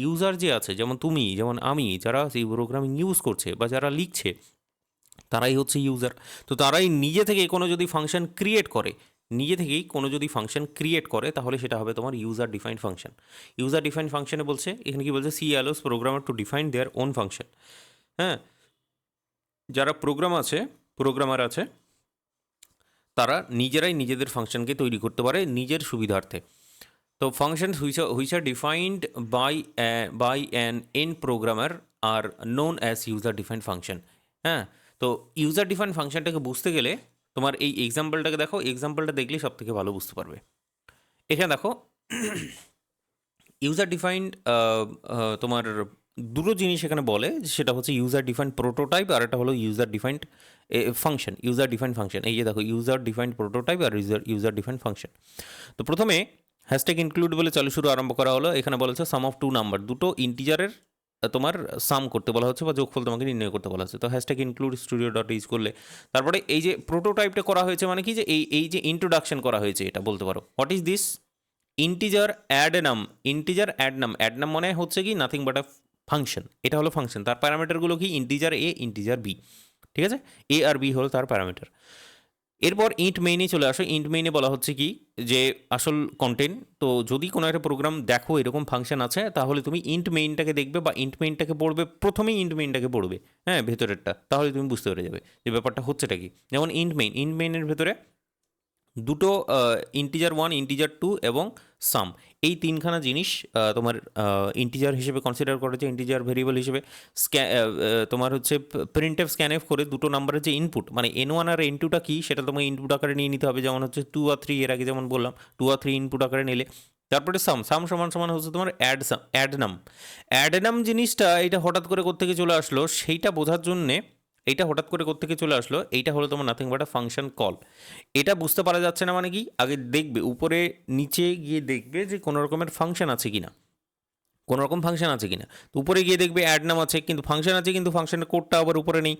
S1: ইউজার যে আছে, যেমন তুমি, যেমন আমি, যারা সেই প্রোগ্রামিং ইউজ করছে বা যারা লিখছে, তারাই হচ্ছে ইউজার। তো তারাই নিজে থেকে কোনো যদি ফাংশন ক্রিয়েট করে, তাহলে সেটা হবে তোমার user defined function. User defined ফাংশনে বলছে, এখানে কি বলছে, C allows programmer to define their own function. হ্যাঁ, যারা প্রোগ্রামার আছে তারা নিজেরাই নিজেদের ফাংশনকে তৈরি করতে পারে নিজের সুবিধার্থে। তো function which are defined by an end programmer are known as user defined function. হ্যাঁ, তো ইউজার ডিফাইন্ড ফাংশনটাকে বুঝতে গেলে তোমার এই এক্সাম্পলটাকে দেখো, এক্সাম্পলটা দেখলেই সব থেকে ভালো বুঝতে পারবে। এখানে দেখো, ইউজার ডিফাইন্ড তোমার দুটো জিনিস এখানে বলে, সেটা হচ্ছে ইউজার ডিফাইন্ড প্রোটোটাইপ আর একটা হলো user defined function. User defined function, এই যে দেখো, ইউজার ডিফাইন্ড প্রোটোটাইপ আর ইউজার ডিফাইন্ড ফাংশন। তো প্রথমে হ্যাশট্যাগ ইনক্লুড বলে শুরু আরম্ভ করা হলো। এখানে বলা হচ্ছে সাম অফ টু নাম্বার, দুটো ইন্টিজারের তোমার সাম করতে বলা হচ্ছে বা যোগফল তোমাকে নির্ণয় করতে বলা হচ্ছে। তো hashtag include studio dot use করলে, তারপরে এই যে প্রোটোটাইপটা করা হয়েছে মানে কি, যে এই যে ইন্ট্রোডাকশন করা হয়েছে, এটা বলতে পারো what is this integer add num. Integer add num মানে হচ্ছে কি নাথিং বাট আ ফাংশন। এটা হলো ফাংশন, তার প্যারামিটারগুলো কি ইন্টিজার এ, ইন্টিজার বি। ঠিক আছে, এ আর বি হলো তার প্যারামিটার। এরপর ইন্ট মেইনে চলে আসো। ইন্ট মেইনে বলা হচ্ছে কি, যে আসল কন্টেন্ট। তো যদি কোনো একটা প্রোগ্রাম দেখো এরকম ফাংশন আছে, তাহলে তুমি ইন্ট মেইনটাকে দেখবে বা ইন্ট মেইনটাকে পড়বে, প্রথমেই ইন্ট মেইনটাকে পড়বে, হ্যাঁ, ভেতরেরটা, তাহলে তুমি বুঝতে পেরে যাবে যে ব্যাপারটা হচ্ছেটা কি। যেমন ইন্ট মেইনের ভেতরে দুটো ইন্টিজার 1, ইন্টিজার 2 এবং সাম, এই তিনখানা জিনিস তোমার ইন্টিজার হিসেবে কনসিডার করা হচ্ছে, ইন্টিজার ভেরিয়েবল হিসেবে। তোমার হচ্ছে প্রিন্টএফ স্ক্যানএফ করে দুটো নাম্বারের যে ইনপুট, মানে N1 আর N2টা কি সেটা তোমার ইনপুট আকারে নিয়ে নিতে হবে। যেমন হচ্ছে 2 আর 3, এর আগে যেমন বললাম 2 আর 3 ইনপুট আকারে নিলে, তারপরে সাম সমান হচ্ছে তোমার অ্যাড নাম জিনিসটা, এটা হঠাৎ করে কোত্থেকে চলে আসলো সেইটা বোঝার জন্যে, এইটা হলো তোমার nothing but a function call. এটা বুঝতে পারা যাচ্ছে না মানে কি, আগে দেখবে উপরে নিচে গিয়ে দেখবে যে কোনো রকমের ফাংশন আছে কিনা, তো উপরে গিয়ে দেখবে অ্যাড নাম আছে, কিন্তু ফাংশন আছে, কিন্তু ফাংশনের কোডটা আবার উপরে নেই।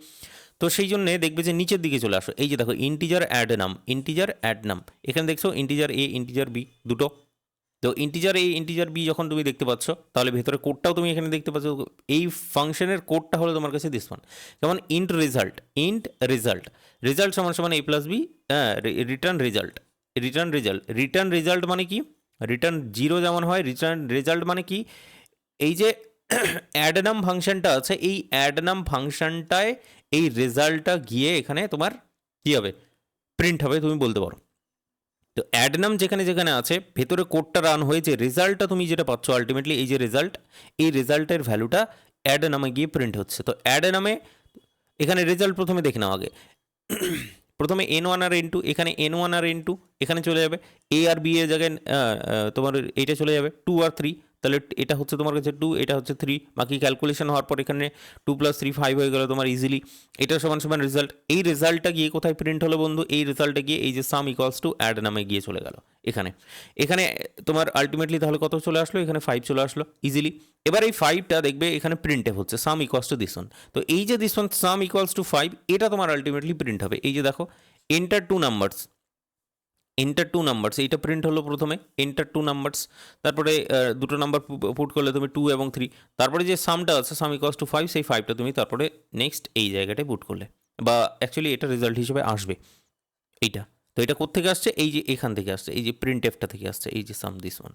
S1: তো সেই জন্যে দেখবে যে নিচের দিকে চলে আসো। এই যে দেখো, ইন্টিজার অ্যাড নাম, এখানে দেখছো ইন্টিজার এ, ইন্টিজার বি দুটো। তো ইন্টিজার এ, ইন্টিজার বি যখন তুমি দেখতে পাচ্ছ, তাহলে ভেতরে কোডটাও তুমি এখানে দেখতে পাচ্ছ। এই ফাংশনের কোডটা হলো তোমার কাছে দিস ওয়ান। যেমন ইন্ট রেজাল্ট সমান এ প্লাস বি, রিটার্ন রেজাল্ট মানে কি, রিটার্ন 0 যেমন হয়, রিটার্ন রেজাল্ট মানে কি, এই যে অ্যাড নাম ফাংশনটা আছে, এই অ্যাড নাম ফাংশনটায় এই রেজাল্টটা গিয়ে এখানে তোমার কী হবে, প্রিন্ট হবে, তুমি বলতে পারো। তো অ্যাড নাম যেখানে যেখানে আছে, ভেতরে কোডটা রান হয়েছে, রেজাল্টটা তুমি যেটা পাচ্ছ আলটিমেটলি, এই যে রেজাল্ট, এই রেজাল্টের ভ্যালুটা অ্যাড নামে গিয়ে প্রিন্ট হচ্ছে। তো অ্যাড নামে এখানে রেজাল্ট প্রথমে দেখে নাও আগে। প্রথমে N1 আর N2, এখানে N1 আর N2 এখানে চলে যাবে, এ আর বি এর জায়গায় তোমার এইটা চলে যাবে 2 আর 3, তাহলে এটা হচ্ছে তোমার কাছে 2, এটা হচ্ছে 3, বাকি ক্যালকুলেশন হওয়ার পর এখানে 2 + 3 5 হয়ে গেল তোমার ইজিলি। এটা সমান রেজাল্ট। এই রেজাল্টটা গিয়ে কোথায় প্রিন্ট হলো বন্ধু, এই রেজাল্টটা গিয়ে এই যে সাম ইকুয়ালস টু অ্যাড নামে গিয়ে চলে গেল এখানে তোমার আলটিমেটলি তাহলে কত চলে আসলো, এখানে 5 চলে আসলো ইজিলি। এবার এই 5টা দেখবে এখানে প্রিন্টএফ হচ্ছে, সাম ইকুয়ালস টু দিস ওয়ান। তো এই যে this one some equals to 5, এটা তোমার আলটিমেটলি প্রিন্ট হবে। এই যে দেখো, এন্টার টু নাম্বারস, এইটা প্রিন্ট হলো প্রথমে, এন্টার টু নাম্বারস, তারপরে দুটো নাম্বার পুট করলে তুমি 2 এবং 3, তারপরে যে সামটা আছে সাম ইকুয়ালস টু 5, সেই 5টা তুমি তারপরে নেক্সট এই জায়গাটায় পুট করলে, বা অ্যাকচুয়ালি এটা রেজাল্ট হিসেবে আসবে এইটা। তো এটা কোত্থেকে আসছে, এই যে এখান থেকে আসছে, এই যে প্রিন্ট এফটা থেকে আসছে, এই যে সাম দিস ওয়ান।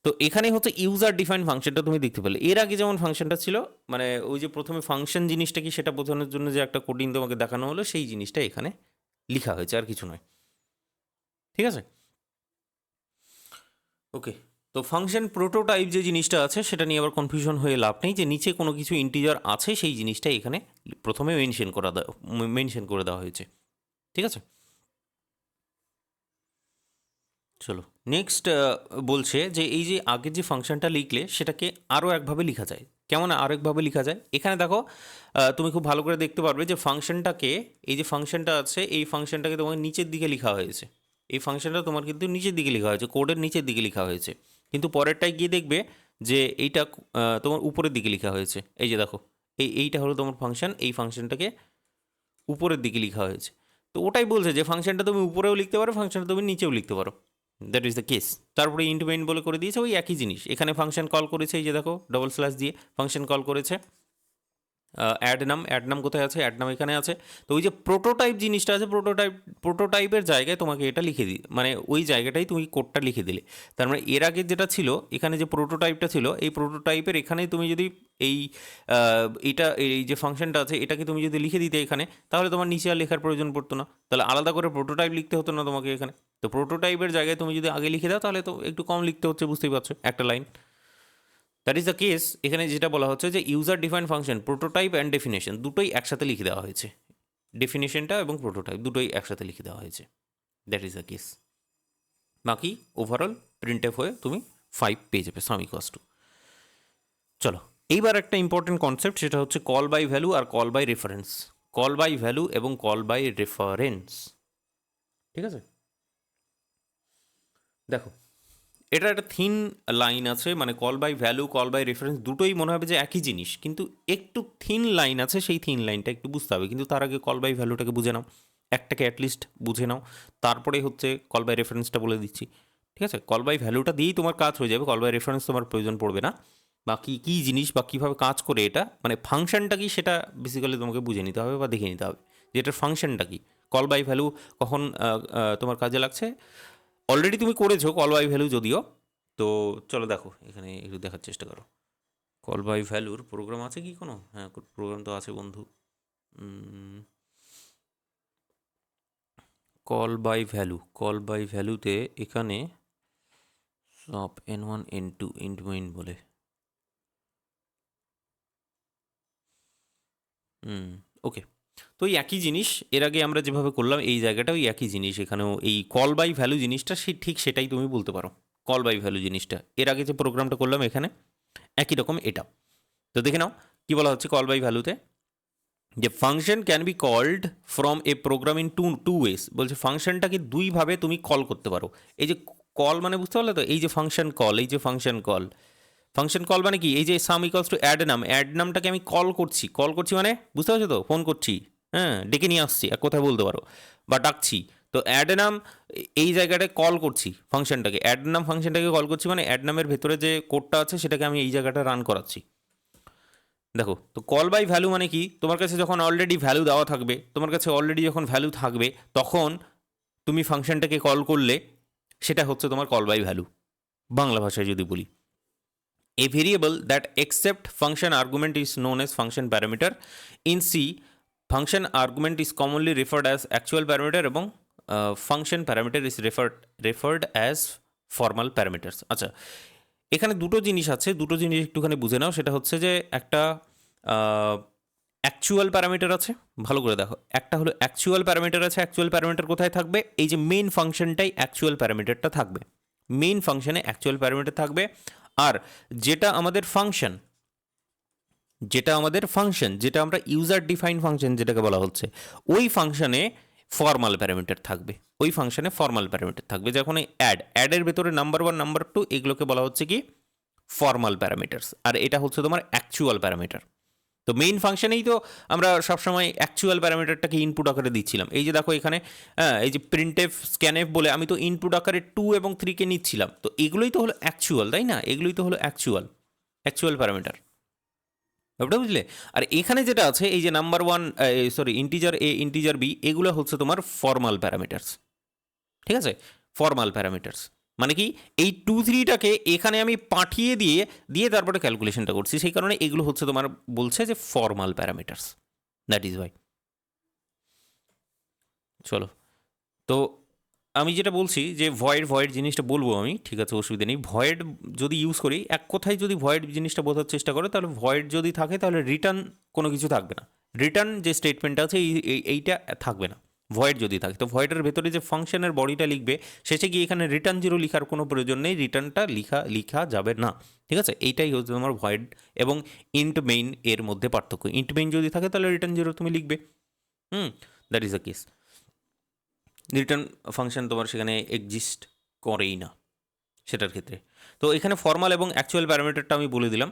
S1: তো এখানে হচ্ছে ইউজার ডিফাইন ফাংশনটা তুমি দেখতে পেলে। এর আগে যেমন ফাংশনটা ছিল, মানে ওই যে প্রথমে ফাংশন জিনিসটা কি সেটা বোঝানোর জন্য যে একটা কোডিং তোমাকে দেখানো হলো, সেই জিনিসটা এখানে লেখা হয়েছে, আর কিছু নয়। ঠিক আছে, ওকে। তো ফাংশন প্রোটোটাইপ যে জিনিসটা আছে সেটা নিয়ে আবার কনফিউশন হয়ে লাভ নেই, যে নিচে কোনো কিছু ইন্টিজার আছে সেই জিনিসটা এখানে প্রথমে মেনশন করে দেওয়া হয়েছে। ঠিক আছে, চলো নেক্সট বলছে যে এই যে আগের যে ফাংশনটা লিখলে সেটাকে আরও একভাবে লেখা যায়। কেমন আরেকভাবে লেখা যায়? এখানে দেখো তুমি খুব ভালো করে দেখতে পারবে যে ফাংশনটাকে, এই যে ফাংশনটা আছে এই ফাংশনটাকে তোমার নিচের দিকে লেখা হয়েছে। এই ফাংশনটা তোমার কিন্তু নিচের দিকে লেখা হয়েছে, কোডের নিচের দিকে লেখা হয়েছে। কিন্তু পরেরটায় গিয়ে দেখবে যে এইটা তোমার উপরের দিকে লেখা হয়েছে। এই যে দেখো এইটা হলো তোমার ফাংশন, এই ফাংশনটাকে উপরের দিকে লেখা হয়েছে। তো ওটাই বলছে যে ফাংশনটা তুমি উপরেও লিখতে পারো, ফাংশনটা তুমি নিচেও লিখতে পারো, দ্যাট ইজ দ্য কেস। তারপরে ইন্টু মেইন বলে করে দিয়েছে, ওই একই জিনিস। এখানে ফাংশন কল করেছে, এই যে দেখো ডবল স্ল্যাশ দিয়ে ফাংশন কল করেছে। অ্যাড নাম কোথায় আছে? অ্যাড নাম এখানে আছে। তো ওই যে প্রোটোটাইপ জিনিসটা আছে, প্রোটোটাইপের জায়গায় তোমাকে এটা লিখে দিই, মানে ওই জায়গাটাই তুমি কোডটা লিখে দিলে। তার মানে এর আগে যেটা ছিল এখানে যে প্রোটোটাইপটা ছিল, এই প্রোটোটাইপের এখানেই তুমি যদি এই যে ফাংশনটা আছে এটাকে তুমি যদি লিখে দিতে এখানে, তাহলে তোমার নিচে আর লেখার প্রয়োজন পড়তো না, তাহলে আলাদা করে প্রোটোটাইপ লিখতে হতো না তোমাকে এখানে। তো প্রোটোটাইপের জায়গায় তুমি যদি আগে লিখে দাও তাহলে তো একটু কম লিখতে হচ্ছে, বুঝতেই পারছো, একটা line. That is the case. এখানে যেটা বলা হচ্ছে যে user define function, prototype and definition দুটোই একসাথে লিখে দেওয়া হয়েছে। ডেফিনেশনটা এবং প্রোটোটাইপ দুটোই একসাথে লিখে দেওয়া হয়েছে। That is the case. বাকি ওভারঅল প্রিন্ট এফ হয়ে তুমি 5 পেয়ে যাবে সাম ইকুয়ালস টু। চলো এইবার একটা ইম্পর্টেন্ট কনসেপ্ট, সেটা হচ্ছে কল বাই ভ্যালু আর call by reference. Call by value এবং কল বাই রেফারেন্স, ঠিক আছে? দেখো এটা একটা থিন লাইন আছে, মানে call by value call by reference দুটোই মনে হবে যে একই জিনিস, কিন্তু একটু থিন লাইন আছে, সেই থিন লাইনটা একটু বুঝতে হবে। কিন্তু তার আগে কল বাই ভ্যালুটাকে বুঝে নাও, একটাকে অ্যাটলিস্ট বুঝে নাও, তারপরে হচ্ছে কল বাই রেফারেন্সটা বলে দিচ্ছি। ঠিক আছে, কল বাই ভ্যালুটা দিয়েই তোমার কাজ হয়ে যাবে, কল বাই রেফারেন্স তোমার প্রয়োজন পড়বে না। বাকি কী জিনিস বা কীভাবে কাজ করে এটা, মানে ফাংশনটা কি সেটা বেসিক্যালি তোমাকে বুঝে নিতে হবে বা দেখে নিতে হবে যে এটার ফাংশনটা কি, কল বাই ভ্যালু কখন তোমার কাজে লাগছে। অলরেডি তুমি করেছো কল বাই ভ্যালু যদিও। তো চলো দেখো এখানে একটু দেখার চেষ্টা করো, কল বাই ভ্যালুর প্রোগ্রাম আছে কি কোনো? হ্যাঁ প্রোগ্রাম তো আছে বন্ধু। কল বাই ভ্যালুতে এখানে সব n1 n2 ইন্টু মেইন বলে, ওকে। তো এই একই জিনিস এর আগে আমরা যেভাবে করলাম এই জায়গাটা ওই একই জিনিস, এখানেও এই কল বাই ভ্যালু জিনিসটা ঠিক সেটাই তুমি বলতে পারো। কল বাই ভ্যালু জিনিসটা এর আগে যে প্রোগ্রামটা করলাম এখানে একই রকম এটা। তো দেখে নাও কি বলা হচ্ছে কল বাই ভ্যালুতে, যে function can be called from a program in two ways. বলছে ফাংশনটাকে দুইভাবে তুমি কল করতে পারো। এই যে কল মানে বুঝতে পারলে তো, এই যে ফাংশন কল, এই যে ফাংশন কল মানে কি, এই যে সাম ইকুয়ালস টু অ্যাড নামটাকে আমি কল করছি মানে বুঝতে পারছো তো, ফোন করছি, হ্যাঁ ডেকে নিয়ে আসছি এক কথায় বলতে পারো, বা ডাকছি। তো অ্যাড নাম এই জায়গাটায় কল করছি ফাংশনটাকে, অ্যাড নাম ফাংশনটাকে কল করছি, মানে অ্যাড নামের ভেতরে যে কোডটা আছে সেটাকে আমি এই জায়গাটা রান করাচ্ছি। দেখো তো কল বাই ভ্যালু মানে কি, তোমার কাছে যখন অলরেডি ভ্যালু দেওয়া থাকবে, তোমার কাছে অলরেডি যখন ভ্যালু থাকবে তখন তুমি ফাংশনটাকে কল করলে সেটা হচ্ছে তোমার কল বাই ভ্যালু। বাংলা ভাষায় যদি বলি, a variable that accept function argument is known as function parameter. In C, function argument is commonly referred as actual parameter এবং function parameter is referred as formal parameters. আচ্ছা এখানে দুটো জিনিস আছে, দুটো জিনিস একটুখানি বুঝে নাও। সেটা হচ্ছে যে একটা অ্যাকচুয়াল প্যারামিটার আছে, ভালো করে দেখো, একটা হলো অ্যাকচুয়াল প্যারামিটার আছে। অ্যাকচুয়াল প্যারামিটার কোথায় থাকবে? এই যে মেইন ফাংশনটাই অ্যাকচুয়াল প্যারামিটারটা থাকবে, মেইন ফাংশনে অ্যাকচুয়াল প্যারামিটার থাকবে। আর যেটা আমাদের ফাংশন, যেটা আমরা ইউজার ডিফাইন ফাংশন যেটাকে বলা হচ্ছে, ওই ফাংশনে ফর্মাল প্যারামিটার থাকবে, যখন অ্যাডের ভেতরে নাম্বার 1 নাম্বার 2 এগুলোকে বলা হচ্ছে কি ফর্মাল প্যারামিটার্স, আর এটা হচ্ছে তোমার অ্যাকচুয়াল প্যারামিটার। তো মেইন ফাংশনেই তো আমরা সবসময় অ্যাকচুয়াল প্যারামিটারটাকে ইনপুট আকারে দিচ্ছিলাম। এই যে দেখো এখানে এই যে প্রিন্টএফ স্ক্যানএফ বলে আমি তো ইনপুট আকারে 2 এবং 3কে নিচ্ছিলাম, তো এগুলোই তো হলো অ্যাকচুয়াল, তাই না? এগুলোই তো হলো অ্যাকচুয়াল প্যারামিটার, ওটা বুঝলে? আর এখানে যেটা আছে এই যে number 1 integer a integer b, এগুলো হচ্ছে তোমার ফর্মাল প্যারামিটার্স। ঠিক আছে, ফর্মাল প্যারামিটার্স মানে কি, এই 2 3টাকে এখানে আমি পাঠিয়ে দিয়ে তারপরে ক্যালকুলেশনটা করছি, সেই কারণে এগুলো হচ্ছে তোমার বলছে যে formal parameters, that is Y. চলো তো আমি যেটা বলছি যে ভয়েড জিনিসটা বলবো আমি, ঠিক আছে অসুবিধা নেই। ভয়েড যদি ইউজ করি, এক কথায় যদি ভয়েড জিনিসটা বোঝার চেষ্টা করে, তাহলে ভয়েড যদি থাকে তাহলে রিটার্ন কোনো কিছু থাকবে না, রিটার্ন যে স্টেটমেন্টটা আছে এইটা থাকবে না। ভয়েড যদি থাকে, তো ভয়েডের ভেতরে যে ফাংশনের বডিটা লিখবে শেষে গিয়ে এখানে রিটার্ন জিরো লেখার কোনো প্রয়োজন নেই, রিটার্নটা লেখা যাবে না। ঠিক আছে, এইটাই হচ্ছে তোমার ভয়েড এবং ইন্ট মেইন এর মধ্যে পার্থক্য। ইন্ট মেইন যদি থাকে তাহলে রিটার্ন জিরো তুমি লিখবে, that is the case. Return function তোমার সেখানে এক্সিস্ট করেই না সেটার ক্ষেত্রে। তো এখানে ফর্মাল এবং অ্যাকচুয়াল প্যারামিটারটা আমি বলে দিলাম।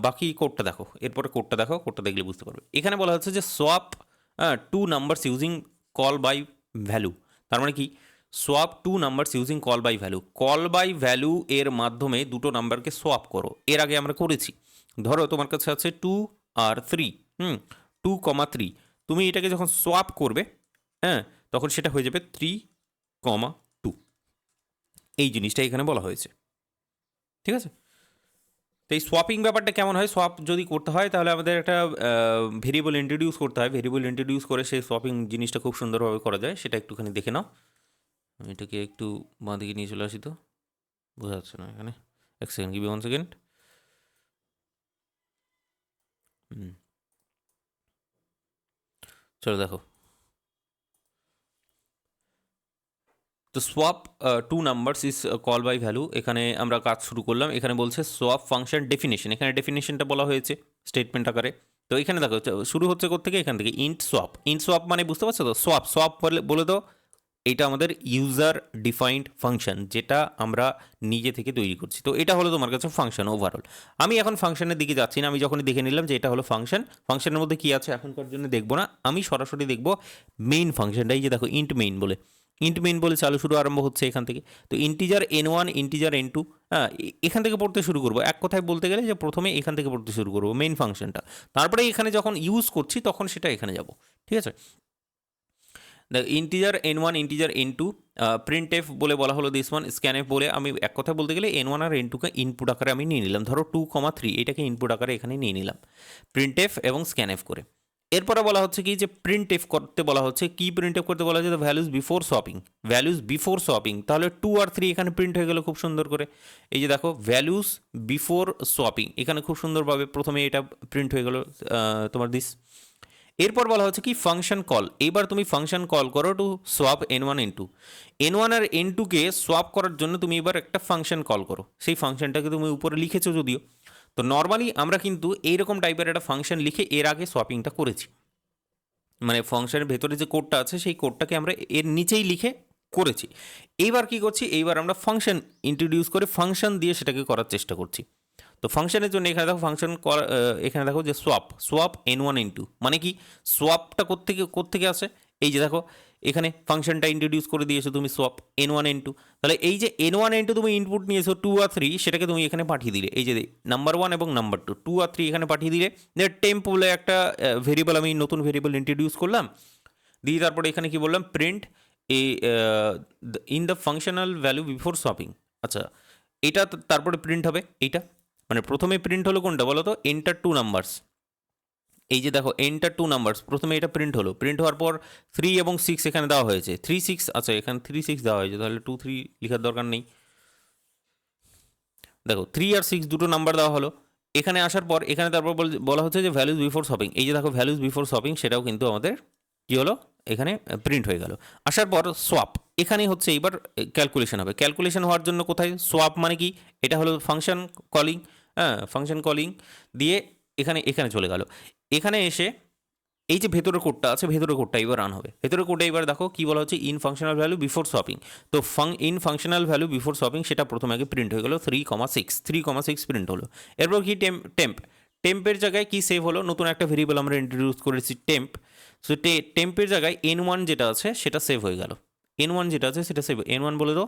S1: বাকি কোডটা দেখো, এরপরে কোডটা দেখো, কোডটা দেখলে বুঝতে পারবে। এখানে বলা হচ্ছে যে swap two numbers using call by value. তার মানে কি, swap two numbers using call by value. Call by value এর মাধ্যমে দুটো নাম্বারকে সোয়াপ করো। এর আগে আমরা করেছি। ধরো তোমার কাছে আছে 2 আর 3, 2,3। তুমি এটাকে যখন সোয়াপ করবে, হ্যাঁ, তখন সেটা হয়ে যাবে 3,2। এই জিনিসটা এখানে বলা হয়েছে। ঠিক আছে, তো এই সোয়াপিং ব্যাপারটা কেমন হয়, সোয়াপ যদি করতে হয় তাহলে আমাদের একটা ভেরিয়েবল ইন্ট্রোডিউস করতে হয়। ভেরিয়েবল ইন্ট্রোডিউস করে সেই সোয়াপিং জিনিসটা খুব সুন্দরভাবে করা যায়, সেটা একটুখানি দেখে নাও। আমি এটাকে একটু বাঁ দিকে নিয়ে চলে আসি, তো বোঝা যাচ্ছে না এখানে। এক সেকেন্ড, গিভ মি 1 সেকেন্ড। চলো দেখো, তো swap two numbers is call by value. এখানে আমরা কাজ শুরু করলাম। এখানে বলছে সোয়াপ ফাংশন ডেফিনেশন, এখানে ডেফিনেশনটা বলা হয়েছে স্টেটমেন্ট আকারে। তো এখানে দেখো শুরু হচ্ছে কোত্থেকে, এখান থেকে ইন্ট সোয়াপ। ইন্ট সোয়াপ মানে বুঝতে পারছো তো, সোয়াপ বলে তো এইটা আমাদের ইউজার ডিফাইন্ড ফাংশন, যেটা আমরা নিজে থেকে তৈরি করছি। তো এটা হলো তোমার কাছে ফাংশন ওভারঅল। আমি এখন ফাংশনের দিকে যাচ্ছি না, আমি যখনই দেখে নিলাম যে এটা হলো ফাংশন, ফাংশনের মধ্যে কী আছে এখনকার জন্য দেখবো না, আমি সরাসরি দেখবো মেইন ফাংশনটা। এই যে দেখো ইন্ট মেইন বলে, ইন্ট মেইন বলে চালু শুরু আরম্ভ হচ্ছে এখান থেকে। তো ইন্টিজার n1, ইন্টিজার n2, হ্যাঁ, এখান থেকে পড়তে শুরু করবো। এক কথায় বলতে গেলে যে প্রথমে এখান থেকে পড়তে শুরু করবো মেইন ফাংশনটা, তারপরে এখানে যখন ইউজ করছি তখন সেটা এখানে যাব। ঠিক আছে, the integer n1, integer n2, print F বলে বলা হলো দিস ওয়ান, স্ক্যানএফ বলে আমি এক কথা বলতে গেলে n1 আর n2কে ইনপুট আকারে আমি নিয়ে নিলাম। ধরো 2,3 এটাকে ইনপুট আকারে এখানে নিয়ে নিলাম প্রিন্ট এফ এবং স্ক্যানএফ করে। এরপরে বলা হচ্ছে কি যে প্রিন্ট এফ করতে বলা হচ্ছে, কি প্রিন্ট এফ করতে বলা হচ্ছে, values before swapping. Values before swapping, তাহলে 2 আর 3 এখানে প্রিন্ট হয়ে গেল খুব সুন্দর করে। এই যে দেখো ভ্যালুজ বিফোর সোয়াপিং, এখানে খুব সুন্দরভাবে প্রথমে এটা প্রিন্ট হয়ে গেল তোমার দিস। এরপর বলা হচ্ছে কি ফাংশন কল। এইবার তুমি ফাংশন কল করো to swap n1 n2। n1 আর n2কে সোয়াপ করার জন্য তুমি এবার একটা ফাংশন কল করো। সেই ফাংশনটাকে তুমি উপরে লিখেছো যদিও, তো নর্মালি আমরা কিন্তু এইরকম টাইপের একটা ফাংশন লিখে এর আগে সোয়াপিংটা করেছি। মানে ফাংশনের ভেতরে যে কোডটা আছে সেই কোডটাকে আমরা এর নিচেই লিখে করেছি। এইবার কি করছি, এইবার আমরা ফাংশন ইন্ট্রোডিউস করে ফাংশন দিয়ে সেটাকে করার চেষ্টা করছি। তো ফাংশনের জন্য এখানে দেখো ফাংশন এখানে দেখো যে সোয়াপ n1 n2 মানে কি, সোয়াপটা কোত্থেকে আসে, এই যে দেখো এখানে ফাংশনটা ইন্ট্রোডিউস করে দিয়েছো তুমি সোয়াপ n1 n2। তাহলে এই যে n1 n2 তুমি ইনপুট নিয়েছো 2 আর 3, সেটাকে তুমি এখানে পাঠিয়ে দিলে। এই যে নাম্বার 1 এবং নাম্বার 2 আর 3 এখানে পাঠিয়ে দিলে। টেম্প বলে একটা ভেরিয়েবল, আমি নতুন ভেরিয়েবল ইন্ট্রোডিউস করলাম, দিয়ে তারপরে এখানে কি বললাম, print in the functional value before swapping. আচ্ছা, এটা তারপরে প্রিন্ট হবে এইটা, মানে প্রথমে প্রিন্ট হলো কোনটা বলো তো, এন্টার 2 নাম্বারস। এই যে দেখো এন্টার 2 নাম্বারস, প্রথমে এটা প্রিন্ট হলো। প্রিন্ট হওয়ার পর 3 এবং 6 এখানে দেওয়া হয়েছে, 3 6, আচ্ছা এখানে 3 6 দেওয়া হয়েছে, তাহলে 2 3 লেখার দরকার নেই। দেখো 3 আর 6 দুটো নাম্বার দেওয়া হলো। এখানে আসার পর এখানে তারপর বলা হচ্ছে যে ভ্যালুজ বিফোর শপিং। এই যে দেখো ভ্যালুজ বিফোর শপিং, সেটাও কিন্তু আমাদের কী হলো, এখানে প্রিন্ট হয়ে গেল। আসার পর সোয়াপ, এখানে হচ্ছে এইবার ক্যালকুলেশন হবে। ক্যালকুলেশন হওয়ার জন্য কোথায়, সোয়াপ মানে কি, এটা হলো ফাংশন কলিং, হ্যাঁ, ফাংশন কলিং দিয়ে এখানে চলে গেল। এখানে এসে এই যে ভেতরের কোডটা আছে, ভেতরের কোডটা এবার রান হবে। ভেতরের কোডে এবার দেখো কি বলা হচ্ছে, in functional value before swapping. তো in functional value before swapping সেটা প্রথমে আগে প্রিন্ট হয়ে গেল 3,6 প্রিন্ট হলো। এরপর কি টেম্পের জায়গায় কি সেভ হলো, নতুন একটা ভেরিয়েবল আমরা ইন্ট্রোডিউস করেছি টেম্প। সো টেম্পের জায়গায় n1 যেটা আছে সেটা সেভ হয়ে গেল। n1 যেটা আছে সেটা সেভ, n1 বলে দাও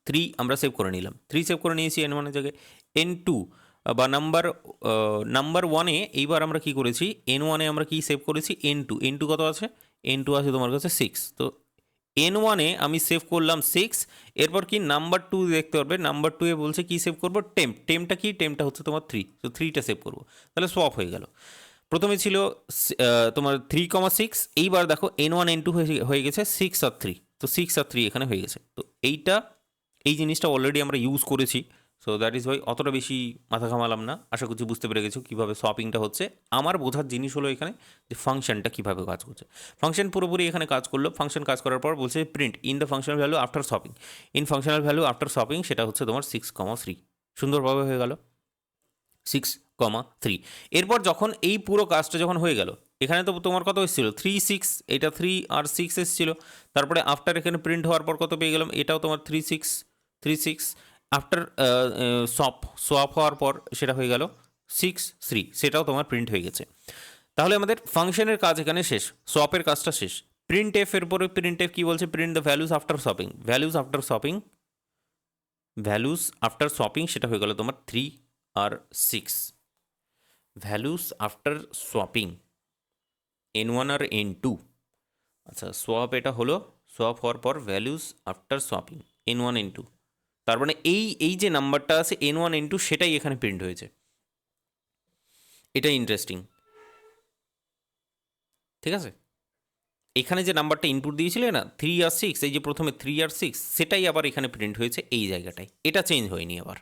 S1: 3 আমরা সেভ করে নিলাম, 3 সেভ করে নিয়েছি n1 এর জায়গায়। n2 বা নাম্বার 1-এ এইবার আমরা কি করেছি, n1-এ আমরা কি সেভ করেছি, n2 কত আছে, n2 আছে তোমার কাছে 6। তো n1-এ আমি সেভ করলাম 6। এরপর কি নাম্বার 2 দেখতে পারবে, নাম্বার 2-এ বলছে কি সেভ করবো, টেম্পটা কি, টেম্পটা হচ্ছে তোমার 3, তো 3টা সেভ করবো। তাহলে সোয়াপ হয়ে গেল। প্রথমে ছিল তোমার 3,6, এইবার দেখো n1 n2 হয়ে গেছে 6 আর 3, তো 6 আর 3 এখানে হয়ে গেছে। তো এই জিনিসটা অলরেডি আমরা ইউজ করেছি, সো দ্যাট ইজ ওয়াই অতটা বেশি মাথা ঘামালাম না, আশা করছি বুঝতে পেরে গেছো কীভাবে সোয়াপিংটা হচ্ছে। আমার বোঝার জিনিস হলো এখানে যে ফাংশনটা কীভাবে কাজ করছে। ফাংশন পুরোপুরি এখানে কাজ করলো, ফাংশন কাজ করার পর বলছে print in the functional value after swapping, in functional value after swapping, সেটা হচ্ছে তোমার 6,3, সুন্দরভাবে হয়ে গেল 6,3। এরপর যখন এই পুরো কাজটা যখন হয়ে গেল, এখানে তো তোমার কত এসেছিলো 3, 6, এটা 3 আর 6 এসেছিলো, তারপরে আফটার এখানে প্রিন্ট হওয়ার পর কত পেয়ে গেলাম, এটাও তোমার 3, 6, 3, 6, আফটার সোয়াপ হওয়ার পর সেটা হয়ে গেল 6, 3, সেটাও তোমার প্রিন্ট হয়ে গেছে। তাহলে আমাদের ফাংশনের কাজ এখানে শেষ, সোয়াপের কাজটা শেষ। প্রিন্ট এফ এর পরে প্রিন্ট এফ কী বলছে, print the values after swapping, values after swapping, values after swapping, সেটা হয়ে গেল তোমার 3 আর 6, ভ্যালুজ আফটার সোয়াপিং n1 আর n2। আচ্ছা সোয়াপ এটা হলো, সোয়াপ হওয়ার পর values after swapping n1 n2, তার মানে এই যে নাম্বারটা আছে n1 n2 সেটাই এখানে প্রিন্ট হয়েছে। এটা ইন্টারেস্টিং, ঠিক আছে। এখানে যে নাম্বারটা ইনপুট দিয়েছিলে না 3 আর 6, এই যে প্রথমে 3 আর 6, সেটাই আবার এখানে প্রিন্ট হয়েছে এই জায়গাটায়, এটা চেঞ্জ হয়নি আবার।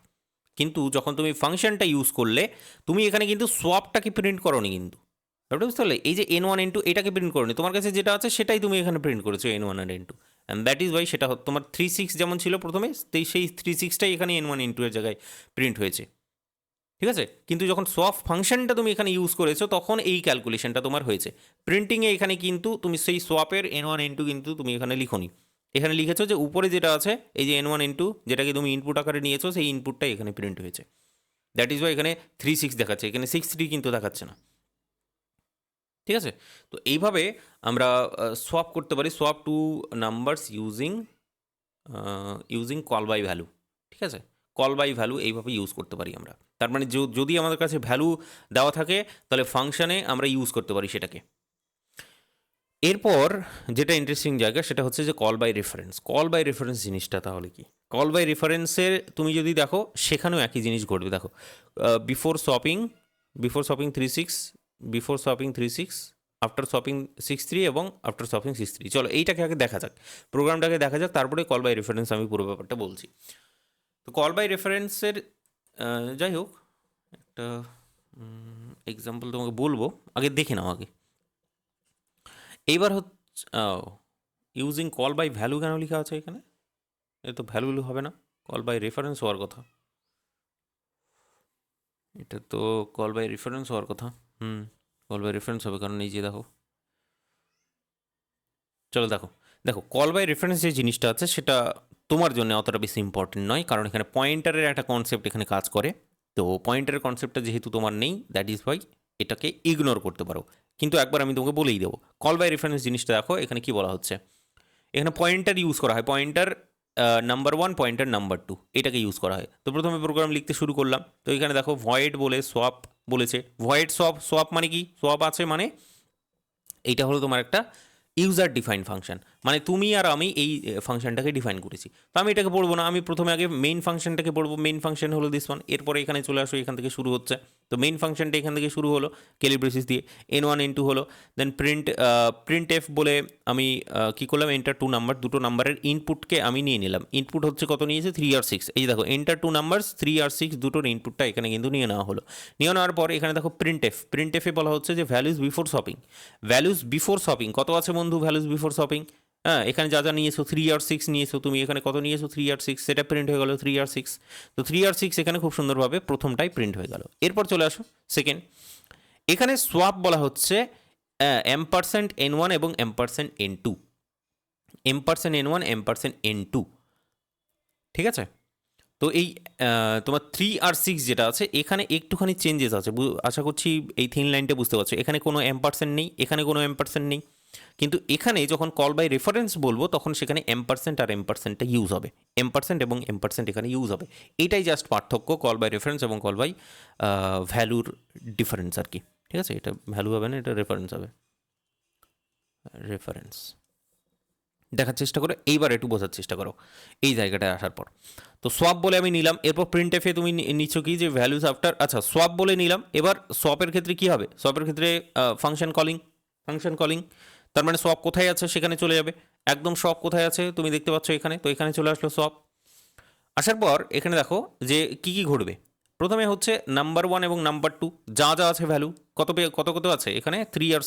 S1: কিন্তু যখন তুমি ফাংশনটা ইউজ করলে তুমি এখানে কিন্তু সোয়াপটাকে প্রিন্ট করোনি, কিন্তু ব্যাপারটা বুঝতে পারলে, এই যে n1 n2 এটাকে প্রিন্ট করোনি, তোমার কাছে যেটা আছে সেটাই তুমি এখানে প্রিন্ট করেছো n1 আর n2, and that is y সেটা তোমার 3, 6 যেমন ছিল প্রথমে, সেই 3, 6টাই এখানে n1 n2 এর জায়গায় প্রিন্ট হয়েছে, ঠিক আছে। কিন্তু যখন সোয়াপ ফাংশনটা তুমি এখানে ইউজ করেছো তখন এই ক্যালকুলেশনটা তোমার হয়েছে। প্রিন্টিংয়ে এখানে কিন্তু তুমি সেই সোয়াপের n1 n2 কিন্তু তুমি এখানে লিখোনি, এখানে লিখেছো যে উপরে যেটা আছে এই যে n1 n2 যেটাকে তুমি ইনপুট আকারে নিয়েছো সেই ইনপুটটাই এখানে প্রিন্ট হয়েছে। দ্যাট ইজ ওয়াই এখানে 3, 6 দেখাচ্ছে, এখানে 6, 3 কিন্তু দেখাচ্ছে না, ঠিক আছে। তো এইভাবে আমরা সোয়াপ করতে পারি, swap two numbers using call by value, ঠিক আছে। কল বাই ভ্যালু এইভাবে ইউজ করতে পারি আমরা। তার মানে যদি আমাদের কাছে ভ্যালু দেওয়া থাকে তাহলে ফাংশনে আমরা ইউজ করতে পারি সেটাকে। এরপর যেটা ইন্টারেস্টিং জায়গা সেটা হচ্ছে যে call by reference. Call by reference জিনিসটা তাহলে কি, কল বাই রেফারেন্সের তুমি যদি দেখো সেখানেও একই জিনিস ঘটবে। দেখো before shopping 3, 6, before shopping 3, 6, after shopping 6, 3 এবং আফটার শপিং 6, 3। চলো এইটাকে আগে দেখা যাক, প্রোগ্রামটাকে দেখা যাক, তারপরে কল বাই রেফারেন্স আমি পুরো ব্যাপারটা বলছি। তো কল বাই রেফারেন্সের যাই হোক একটা এক্সাম্পল তোমাকে বলবো, আগে দেখে নাও আগে। এইবার হচ্ছে ইউজিং কল বাই ভ্যালু কেন লেখা আছে এখানে, এ তো ভ্যালু হবে না, কল বাই রেফারেন্স হওয়ার কথা, এটা তো কল বাই রেফারেন্স হওয়ার কথা। কল বাই রেফারেন্স হবে, কারণ এই যে দেখো, চলো দেখো কল বাই রেফারেন্স যে জিনিসটা আছে সেটা তোমার জন্য অতটা বেশি ইম্পর্টেন্ট নয়, কারণ এখানে পয়েন্টারের একটা কনসেপ্ট এখানে কাজ করে। তো পয়েন্টারের কনসেপ্টটা যেহেতু তোমার নেই, দ্যাট ইজ ওয়াই এটাকে ইগনোর করতে পারো। কিন্তু একবার আমি তোমাকে বলেই দেবো, কল বাই রেফারেন্স জিনিসটা দেখো এখানে কি বলা হচ্ছে, এখানে পয়েন্টার ইউজ করা হয়, পয়েন্টার নাম্বার 1, পয়েন্টার নাম্বার 2, এটাকে ইউজ করা হয়। তো প্রথমে প্রোগ্রাম লিখতে শুরু করলাম, তো এখানে দেখো ভয়েড বলে সোয়াপ বলেছে, ভয়েড সোয়াপ মানে কি, সোয়াপ আছে মানে এইটা হলো তোমার একটা ইউজার ডিফাইন ফাংশন, মানে তুমি আর আমি এই ফাংশনটাকে ডিফাইন করেছি। তো আমি এটাকে পড়বো না, আমি প্রথমে আগে মেইন ফাংশনটাকে পড়বো। মেইন ফাংশন হলো দিস ওয়ান, এরপরে এখানে চলে আসো, এখান থেকে শুরু হচ্ছে। তো মেইন ফাংশনটা এখান থেকে শুরু হলো কেলি ব্রেসিস দিয়ে, n1 n2 হলো, দেন প্রিন্ট এফ বলে আমি কী করলাম, এন্টার 2 নাম্বার, দুটো নাম্বারের ইনপুটকে আমি নিয়ে নিলাম। ইনপুট হচ্ছে কত নিয়েছে, 3 আর 6, এই দেখো এন্টার 2 নাম্বারস 3 আর 6 দুটোর ইনপুটটা এখানে কিন্তু নিয়ে নেওয়া হলো। নিয়ে নেওয়ার পর এখানে দেখো প্রিন্ট এফে বলা হচ্ছে যে values before shopping, values before shopping কত আছে বন্ধু, ভ্যালুজ বিফোর শপিং, হ্যাঁ এখানে যা যা নিয়েছো 3 আর 6 নিয়েছো তুমি, এখানে কত নিয়েছো 3 আর 6, সেটা প্রিন্ট হয়ে গেল 3 আর 6। তো 3 আর 6 এখানে খুব সুন্দরভাবে প্রথমটাই প্রিন্ট হয়ে গেল। এরপর চলে আসো সেকেন্ড, এখানে সোয়াপ বলা হচ্ছে এম্পারসেন্ট n1 এবং এম্পারসেন্ট n2, এম্পারসেন্ট n1 এম্পারসেন্ট n2, ঠিক আছে। তো এই তোমার 3 আর 6 যেটা আছে এখানে একটুখানি চেঞ্জেস আছে, আশা করছি এই থিন লাইনটা বুঝতে পারছো। এখানে কোনো এম্পারসেন্ট নেই, এখানে কোনো এম্পারসেন্ট নেই, কিন্তু এখানে যখন কল বাই রেফারেন্স বলবো তখন সেখানে এম্পারসেন্ট আর এম্পারসেন্টটা ইউজ হবে, এম্পারসেন্ট এবং এম্পারসেন্ট এখানে ইউজ হবে। এটাই জাস্ট পার্থক্য কল বাই রেফারেন্স এবং কল বাই ভ্যালুর ডিফারেন্স আর কি, ঠিক আছে। এটা ভ্যালু হবে না, এটা রেফারেন্স হবে, রেফারেন্স দেখার চেষ্টা করো, এইবার একটু বোঝার চেষ্টা করো এই জায়গাটায় আসার পর। তো সোয়াপ বলে আমি নিলাম, এরপর প্রিন্ট এফে তুমি নিচ্ছ কি যে ভ্যালুজ আফটার, আচ্ছা সোয়াপ বলে নিলাম। এবার সোয়াপের ক্ষেত্রে কি হবে, সোয়াপের ক্ষেত্রে ফাংশন কলিং, তার মানে সোয়াপ কোথায় আছে সেখানে চলে যাবে, একদম সোয়াপ কোথায় আছে তুমি দেখতে পাচ্ছ এখানে, তো এখানে চলে আসলো সোয়াপ। আসার পর এখানে দেখো যে কি কি ঘটবে। প্রথমে হচ্ছে নাম্বার 1 এবং নাম্বার 2 যা যা আছে ভ্যালু কত কত আছে এখানে 3 আর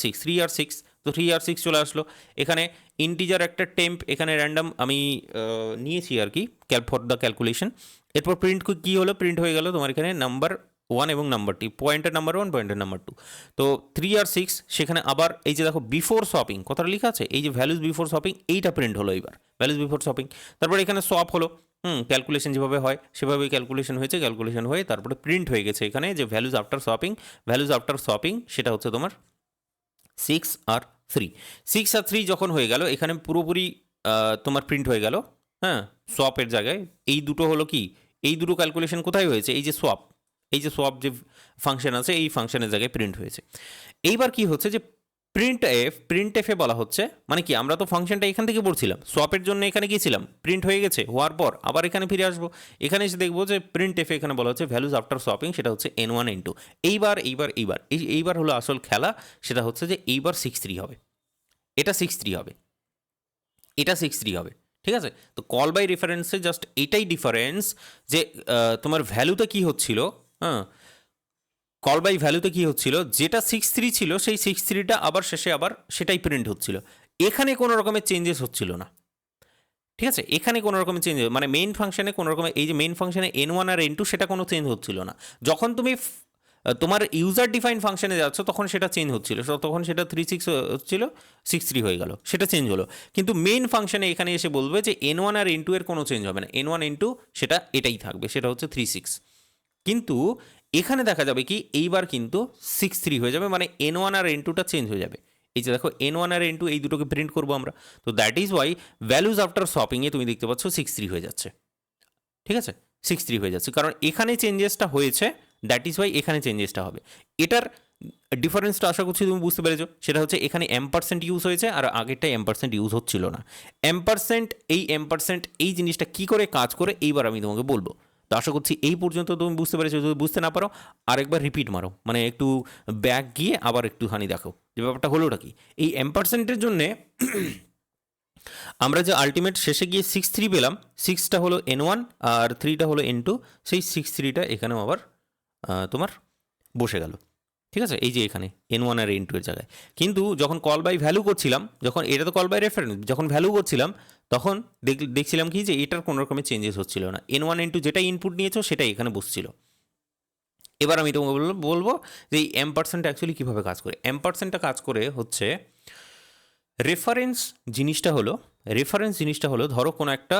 S1: 6 তো 3 আর 6 চলে আসলো। এখানে ইন্টিজার একটা টেম্প এখানে র্যান্ডম আমি নিয়েছি আর কি ফর দ্য ক্যালকুলেশন। এরপর প্রিন্ট কি হলো, প্রিন্ট হয়ে গেল তোমার এখানে নাম্বার 1 এবং number 2, pointer number 1 pointer number 2। তো 3 আর 6 সেখানে আবার এই যে দেখো বিফোর শপিং কথাটা লেখা আছে, এই যে ভ্যালুজ বিফোর শপিং এইটা প্রিন্ট হলো এবার ভ্যালুজ বিফোর শপিং। তারপর এখানে সোয়াপ হলো, ক্যালকুলেশন যেভাবে হয় সেভাবেই ক্যালকুলেশন হয়েছে, ক্যালকুলেশন হয়ে তারপরে প্রিন্ট হয়ে গেছে এখানে যে ভ্যালুজ আফটার শপিং সেটা হচ্ছে তোমার 6 আর 3। 6 আর 3 যখন হয়ে গেল এখানে পুরোপুরি তোমার প্রিন্ট হয়ে গেল। হ্যাঁ, সোয়াপের জায়গায় এই দুটো হলো কি, এই দুটো ক্যালকুলেশন কোথায় হয়েছে, এই যে সোয়াপ যে ফাংশন আছে এই ফাংশনের জায়গায় প্রিন্ট হয়েছে। এইবার কি হচ্ছে যে প্রিন্ট এফে বলা হচ্ছে, মানে কি আমরা তো ফাংশনটা এখান থেকে পড়ছিলাম, সোয়াপের জন্য এখানে গিয়েছিলাম, প্রিন্ট হয়ে গেছে, হওয়ার পর আবার এখানে ফিরে আসবো, এখানে এসে দেখবো যে প্রিন্ট এফে এখানে বলা হচ্ছে ভ্যালুজ আফটার সোয়াপিং সেটা হচ্ছে n1 n2। এইবার হলো আসল খেলা, সেটা হচ্ছে যে এইবার 6-3 হবে, এটা 6-3 হবে, এটা 6-3 হবে। ঠিক আছে, তো কল বাই রেফারেন্সে জাস্ট এটাই ডিফারেন্স যে তোমার ভ্যালুতে কি হচ্ছিল। হ্যাঁ, কল বাই ভ্যালুতে কি হচ্ছিল, যেটা 6-3 ছিল সেই 6-3টা আবার শেষে আবার সেটাই প্রিন্ট হচ্ছিল, এখানে কোনো রকমের চেঞ্জেস হচ্ছিল না। ঠিক আছে, এখানে কোনো রকমের চেঞ্জ, মানে মেইন ফাংশনে কোনো রকমের, এই যে মেইন ফাংশনে n1 আর n2 সেটা কোনো চেঞ্জ হচ্ছিল না। যখন তুমি তোমার ইউজার ডিফাইন ফাংশনে যাচ্ছ তখন সেটা চেঞ্জ হচ্ছিল, তখন সেটা 3-6 হচ্ছিল, 6-3 হয়ে গেল, সেটা চেঞ্জ হলো। কিন্তু মেইন ফাংশনে এখানে এসে বলবে যে n1 আর n2 এর কোনো চেঞ্জ হবে না, n1 n2 সেটা এটাই থাকবে, সেটা হচ্ছে 3-6। কিন্তু এখানে দেখা যাবে কি এইবার কিন্তু 6-3 হয়ে যাবে, মানে n1 আর n2টা চেঞ্জ হয়ে যাবে। এই যে দেখো n1 আর n2 এই দুটোকে প্রিন্ট করবো আমরা, তো that is Y values after শপিংয়ে তুমি দেখতে পাচ্ছ 6-3 হয়ে যাচ্ছে। ঠিক আছে, 6-3 হয়ে যাচ্ছে কারণ এখানে চেঞ্জেসটা হয়েছে, দ্যাট ইজ ওয়াই এখানে চেঞ্জেসটা হবে। এটার ডিফারেন্সটা আশা করছি তুমি বুঝতে পেরেছো, সেটা হচ্ছে এখানে এম% ইউজ হয়েছে আর আগেরটা এম% ইউজ হচ্ছিল না। এম% এই জিনিসটা কি করে কাজ করে এইবার আমি তোমাকে বলবো। তো আশা করছি এই পর্যন্ত তুমি বুঝতে পেরেছো, যদি বুঝতে না পারো আরেকবার রিপিট মারো, মানে একটু ব্যাক গিয়ে আবার একটুখানি দেখো যে ব্যাপারটা হলোটা কি। এই এম%-এর জন্যে আমরা যে আলটিমেট শেষে গিয়ে 6-3 পেলাম, 6টা হলো n1 আর 3টা হলো n2, সেই 6-3টা এখানেও আবার তোমার বসে গেল। ঠিক আছে, এই যে এখানে n1 আর n2 এর জায়গায়। কিন্তু যখন কল বাই ভ্যালু করছিলাম, যখন এটা তো কল বাই রেফারেন্স, যখন ভ্যালু করছিলাম তখন দেখছিলাম কি যে এটার কোনো রকমের চেঞ্জেস হচ্ছিল না, n1 n2 যেটা ইনপুট নিয়েছো সেটাই এখানে বসছিল। এবার আমি তোমাকে বলবো যে এই এম% অ্যাকচুয়ালি কীভাবে কাজ করে। এম%টা কাজ করে হচ্ছে রেফারেন্স জিনিসটা হলো ধরো কোনো একটা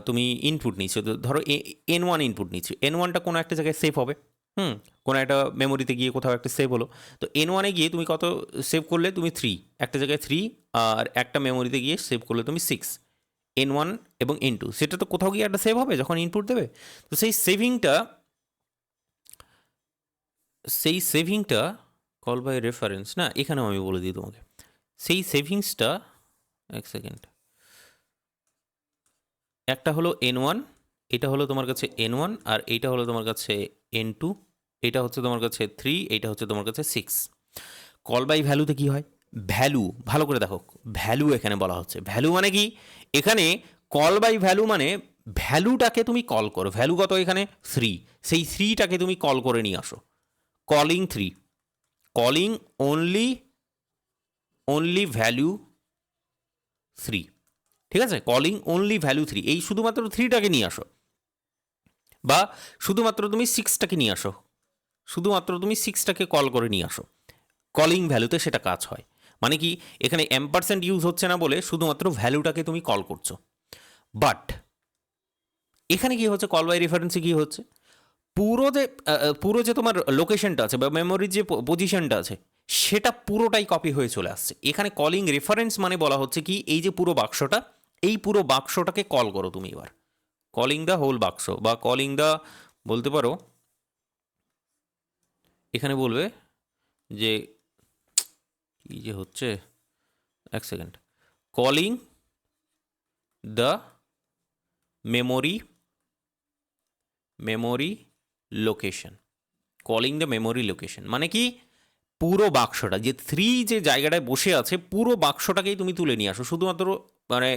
S1: তুমি ইনপুট নিচ্ছ, ধরো n1 ইনপুট নিচ্ছি, n1টা কোনো একটা জায়গায় সেভ হবে, কোনো একটা মেমোরিতে গিয়ে কোথাও একটা সেভ হলো। তো n1-এ গিয়ে তুমি কত সেভ করলে, তুমি 3, একটা জায়গায় 3, আর একটা মেমোরিতে গিয়ে সেভ করলে তুমি 6, n1 এবং n2 সেটা তো কোথাও গিয়ে একটা সেভ হবে যখন ইনপুট দেবে। তো সেই সেভিংটা কল বাই রেফারেন্স না, এখানেও আমি বলে দিই তোমাকে, সেই সেভিংসটা এক সেকেন্ড, একটা হলো n1, এটা হলো তোমার কাছে n1, আর এইটা হলো তোমার কাছে n2, এটা হচ্ছে তোমার কাছে 3, এইটা হচ্ছে তোমার কাছে 6। কল বাই ভ্যালুতে কি হয়, ভ্যালু ভালো করে দেখো, ভ্যালু এখানে বলা হচ্ছে, ভ্যালু মানে কি, এখানে কল বাই ভ্যালু মানে ভ্যালুটাকে তুমি কল করো, ভ্যালু কত এখানে 3, সেই 3টাকে তুমি কল করে নিয়ে আসো, কলিং 3, কলিং অনলি ভ্যালু 3। ঠিক আছে, কলিং অনলি ভ্যালু 3, এই শুধুমাত্র 3টাকে নিয়ে আসো, বা শুধুমাত্র তুমি 6টাকে নিয়ে আসো, শুধুমাত্র তুমি 6টাকে কল করে নিয়ে আসো, কলিং ভ্যালুতে সেটা কাজ হয়। মানে কি, এখানে এম% ইউজ হচ্ছে না বলে শুধুমাত্র ভ্যালুটাকে তুমি কল করছো। বাট এখানে কি হচ্ছে, কল বাই রেফারেন্সে কি হচ্ছে, পুরো যে তোমার লোকেশনটা আছে বা মেমোরির যে পজিশনটা আছে সেটা পুরোটাই কপি হয়ে চলে আসছে। এখানে কলিং রেফারেন্স মানে বলা হচ্ছে কি, এই যে পুরো বাক্সটা, এই পুরো বাক্সটাকে কল করো তুমি এবার, কলিং দ্য হোল বাক্স, বা কলিং দ্য বলতে পারো, এখানে বলবে যে কি যে হচ্ছে, এক second, calling the memory location, calling the memory location মানে কি, পুরো বাক্সটা যে 3 যে জায়গাটায় বসে আছে পুরো বাক্সটাকেই তুমি তুলে নিয়ে আসো, শুধুমাত্র মানে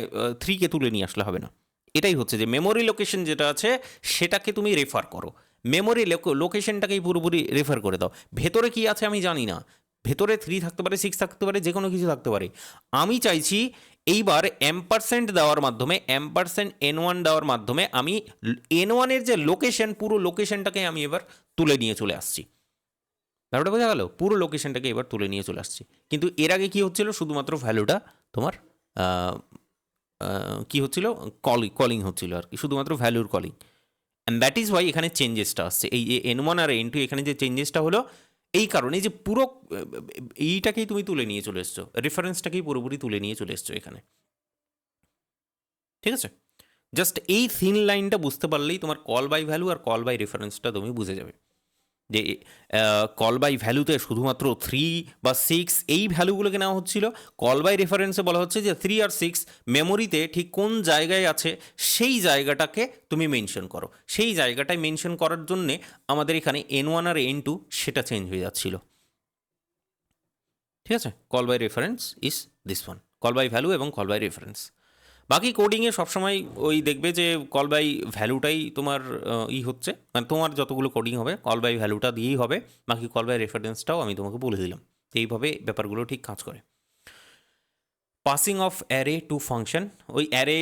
S1: 3কে তুলে নিয়ে আসলে হবে না, এটাই হচ্ছে যে মেমোরি লোকেশন যেটা আছে সেটাকে তুমি রেফার করো, মেমোরি লোকেশনটাকেই পুরোপুরি রেফার করে দাও। ভেতরে কি আছে আমি জানি না, ভেতরে 3 থাকতে পারে, 6 থাকতে পারে, যে কোনো কিছু থাকতে পারে। আমি চাইছি এইবার এম্পারসেন্ট দেওয়ার মাধ্যমে, এম্পারসেন্ট N1 দেওয়ার মাধ্যমে আমি N1-এর যে লোকেশন, পুরো লোকেশনটাকে আমি এবার তুলে নিয়ে চলে আসছি। ব্যাপারটা বোঝা গেল? পুরো লোকেশনটাকে এবার তুলে নিয়ে চলে আসছি। কিন্তু এর আগে কি হচ্ছিল, শুধুমাত্র ভ্যালুটা তোমার কি হচ্ছিল, কলিং হচ্ছিল আর কি, শুধুমাত্র ভ্যালুর calling. And that is Y এখানে চেঞ্জেসটা আসছে, এই N1 আর N2 এখানে যে চেঞ্জেসটা হলো এই কারণে যে পুরো এইটাকেই তুমি তুলে নিয়ে চলে এসছো, রেফারেন্সটাকেই পুরোপুরি তুলে নিয়ে চলে এসছো এখানে। ঠিক আছে, জাস্ট এই থিন লাইনটা বুঝতে পারলেই তোমার কল বাই ভ্যালু আর কল বাই রেফারেন্সটা তুমি বুঝে যাবে। যে কল বাই ভ্যালুতে শুধুমাত্র 3 বা 6 এই ভ্যালুগুলোকে নেওয়া হচ্ছিল, কল বাই রেফারেন্সে বলা হচ্ছে যে 3 আর 6 মেমোরিতে ঠিক কোন জায়গায় আছে সেই জায়গাটাকে তুমি মেনশন করো। সেই জায়গাটায় মেনশন করার জন্যে আমাদের এখানে N1 আর N2 সেটা চেঞ্জ হয়ে যাচ্ছিল। ঠিক আছে, call by reference is this one, call by value এবং কল বাই রেফারেন্স। বাকি কোডিংয়ে সবসময় ওই দেখবে যে কল বাই ভ্যালুটাই তোমার হচ্ছে, মানে তোমার যতগুলো কোডিং হবে কল বাই ভ্যালুটা দিয়েই হবে, বাকি কল বাই রেফারেন্সটাও আমি তোমাকে বলে দিলাম। এইভাবে ব্যাপারগুলো ঠিক কাজ করে। Passing of array to function, ওই অ্যারে